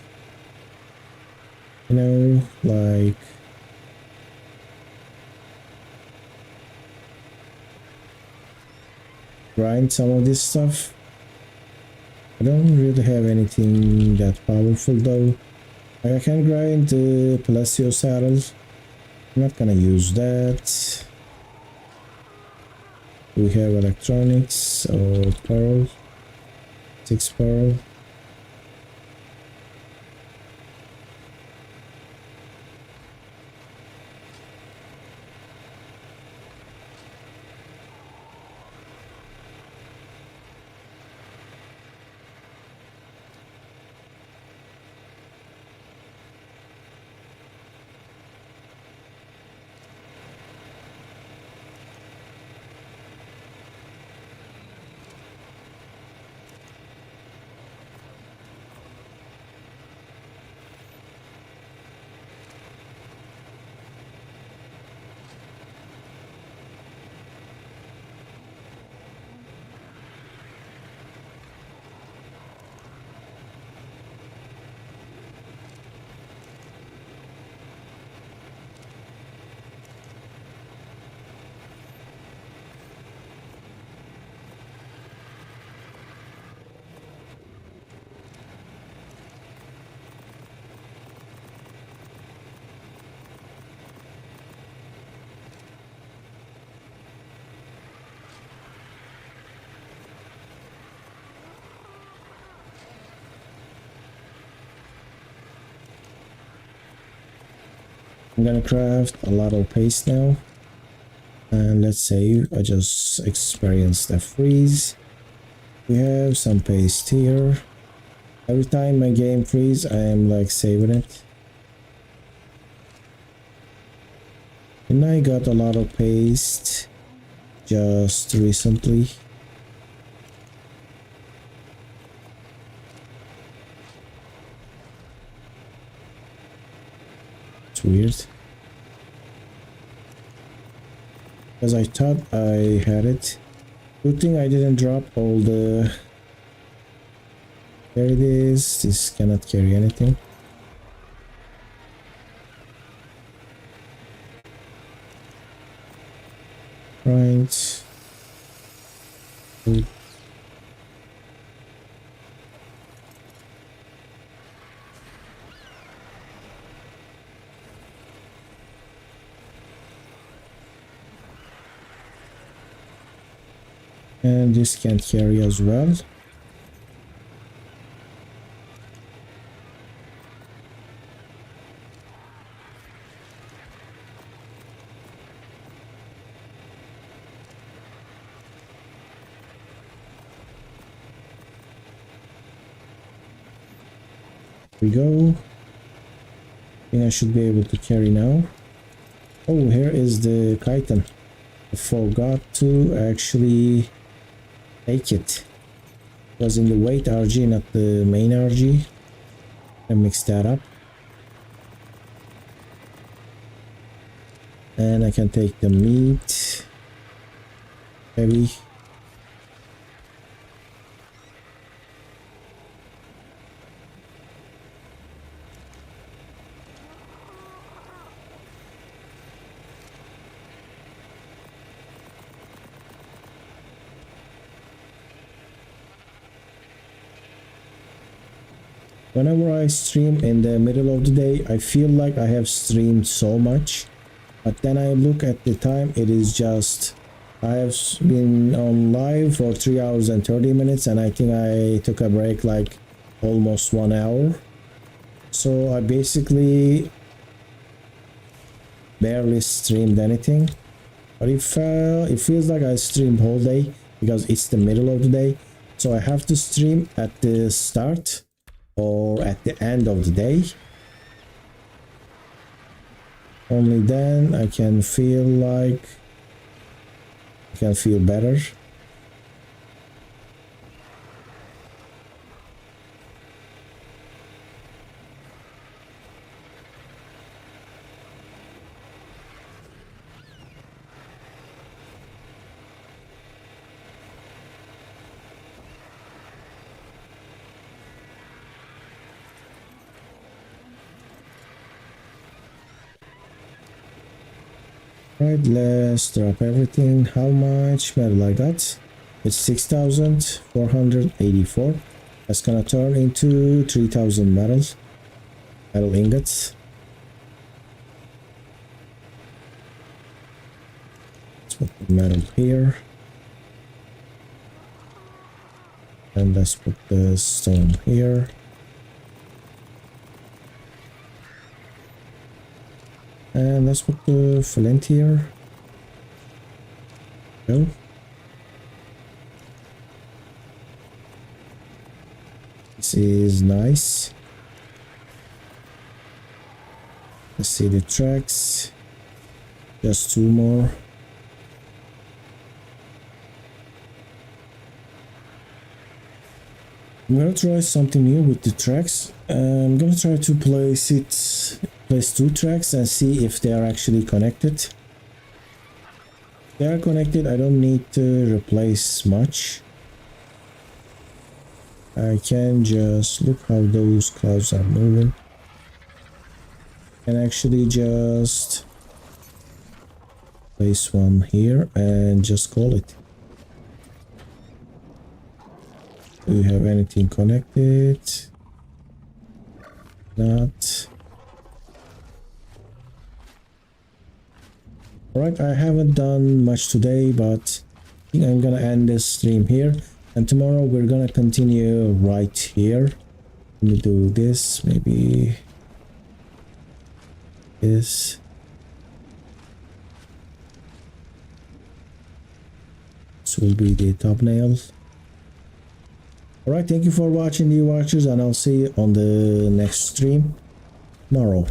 know, like grind some of this stuff. I don't really have anything that powerful though. I can grind the Palacio saddle. I'm not gonna use that. We have electronics or pearl. 6 pearl. I'm gonna craft a lot of paste now. And let's save. I just experienced a freeze. We have some paste here. Every time my game freeze, I am like saving it. And I got a lot of paste just recently. It's weird. Because I thought I had it. Good thing I didn't drop all the... There it is. This cannot carry anything. Right. Good. And this can't carry as well. We go. I think I should be able to carry now. Oh, here is the chitin. I forgot to actually take it. It was in the weight RG, not the main RG. I mix that up. And I can take the meat. Heavy. Whenever I stream in the middle of the day, I feel like I have streamed so much, but then I look at the time, it is just I have been on live for 3 hours and 30 minutes, and I think I took a break like almost 1 hour. So I basically barely streamed anything, but it feels like I streamed whole day because it's the middle of the day. So I have to stream at the start or at the end of the day. Only then I can feel like I can feel better. Right, let's drop everything. How much metal I got? It's 6,484. That's gonna turn into 3,000 metal ingots. Let's put the metal here. And let's put the stone here. And let's put the flint here. Go. This is nice. Let's see the tracks. Just 2 more. I'm gonna try something new with the tracks. I'm gonna try to place 2 tracks and see if they are actually connected. If they are connected, I don't need to replace much. I can just look how those clouds are moving. And actually just place one here and just call it. Do you have anything connected? Not. Alright, I haven't done much today, but I think I'm gonna end this stream here. And tomorrow we're gonna continue right here. Let me do this, maybe this. This will be the thumbnails. Alright, thank you for watching, dear watchers, and I'll see you on the next stream tomorrow.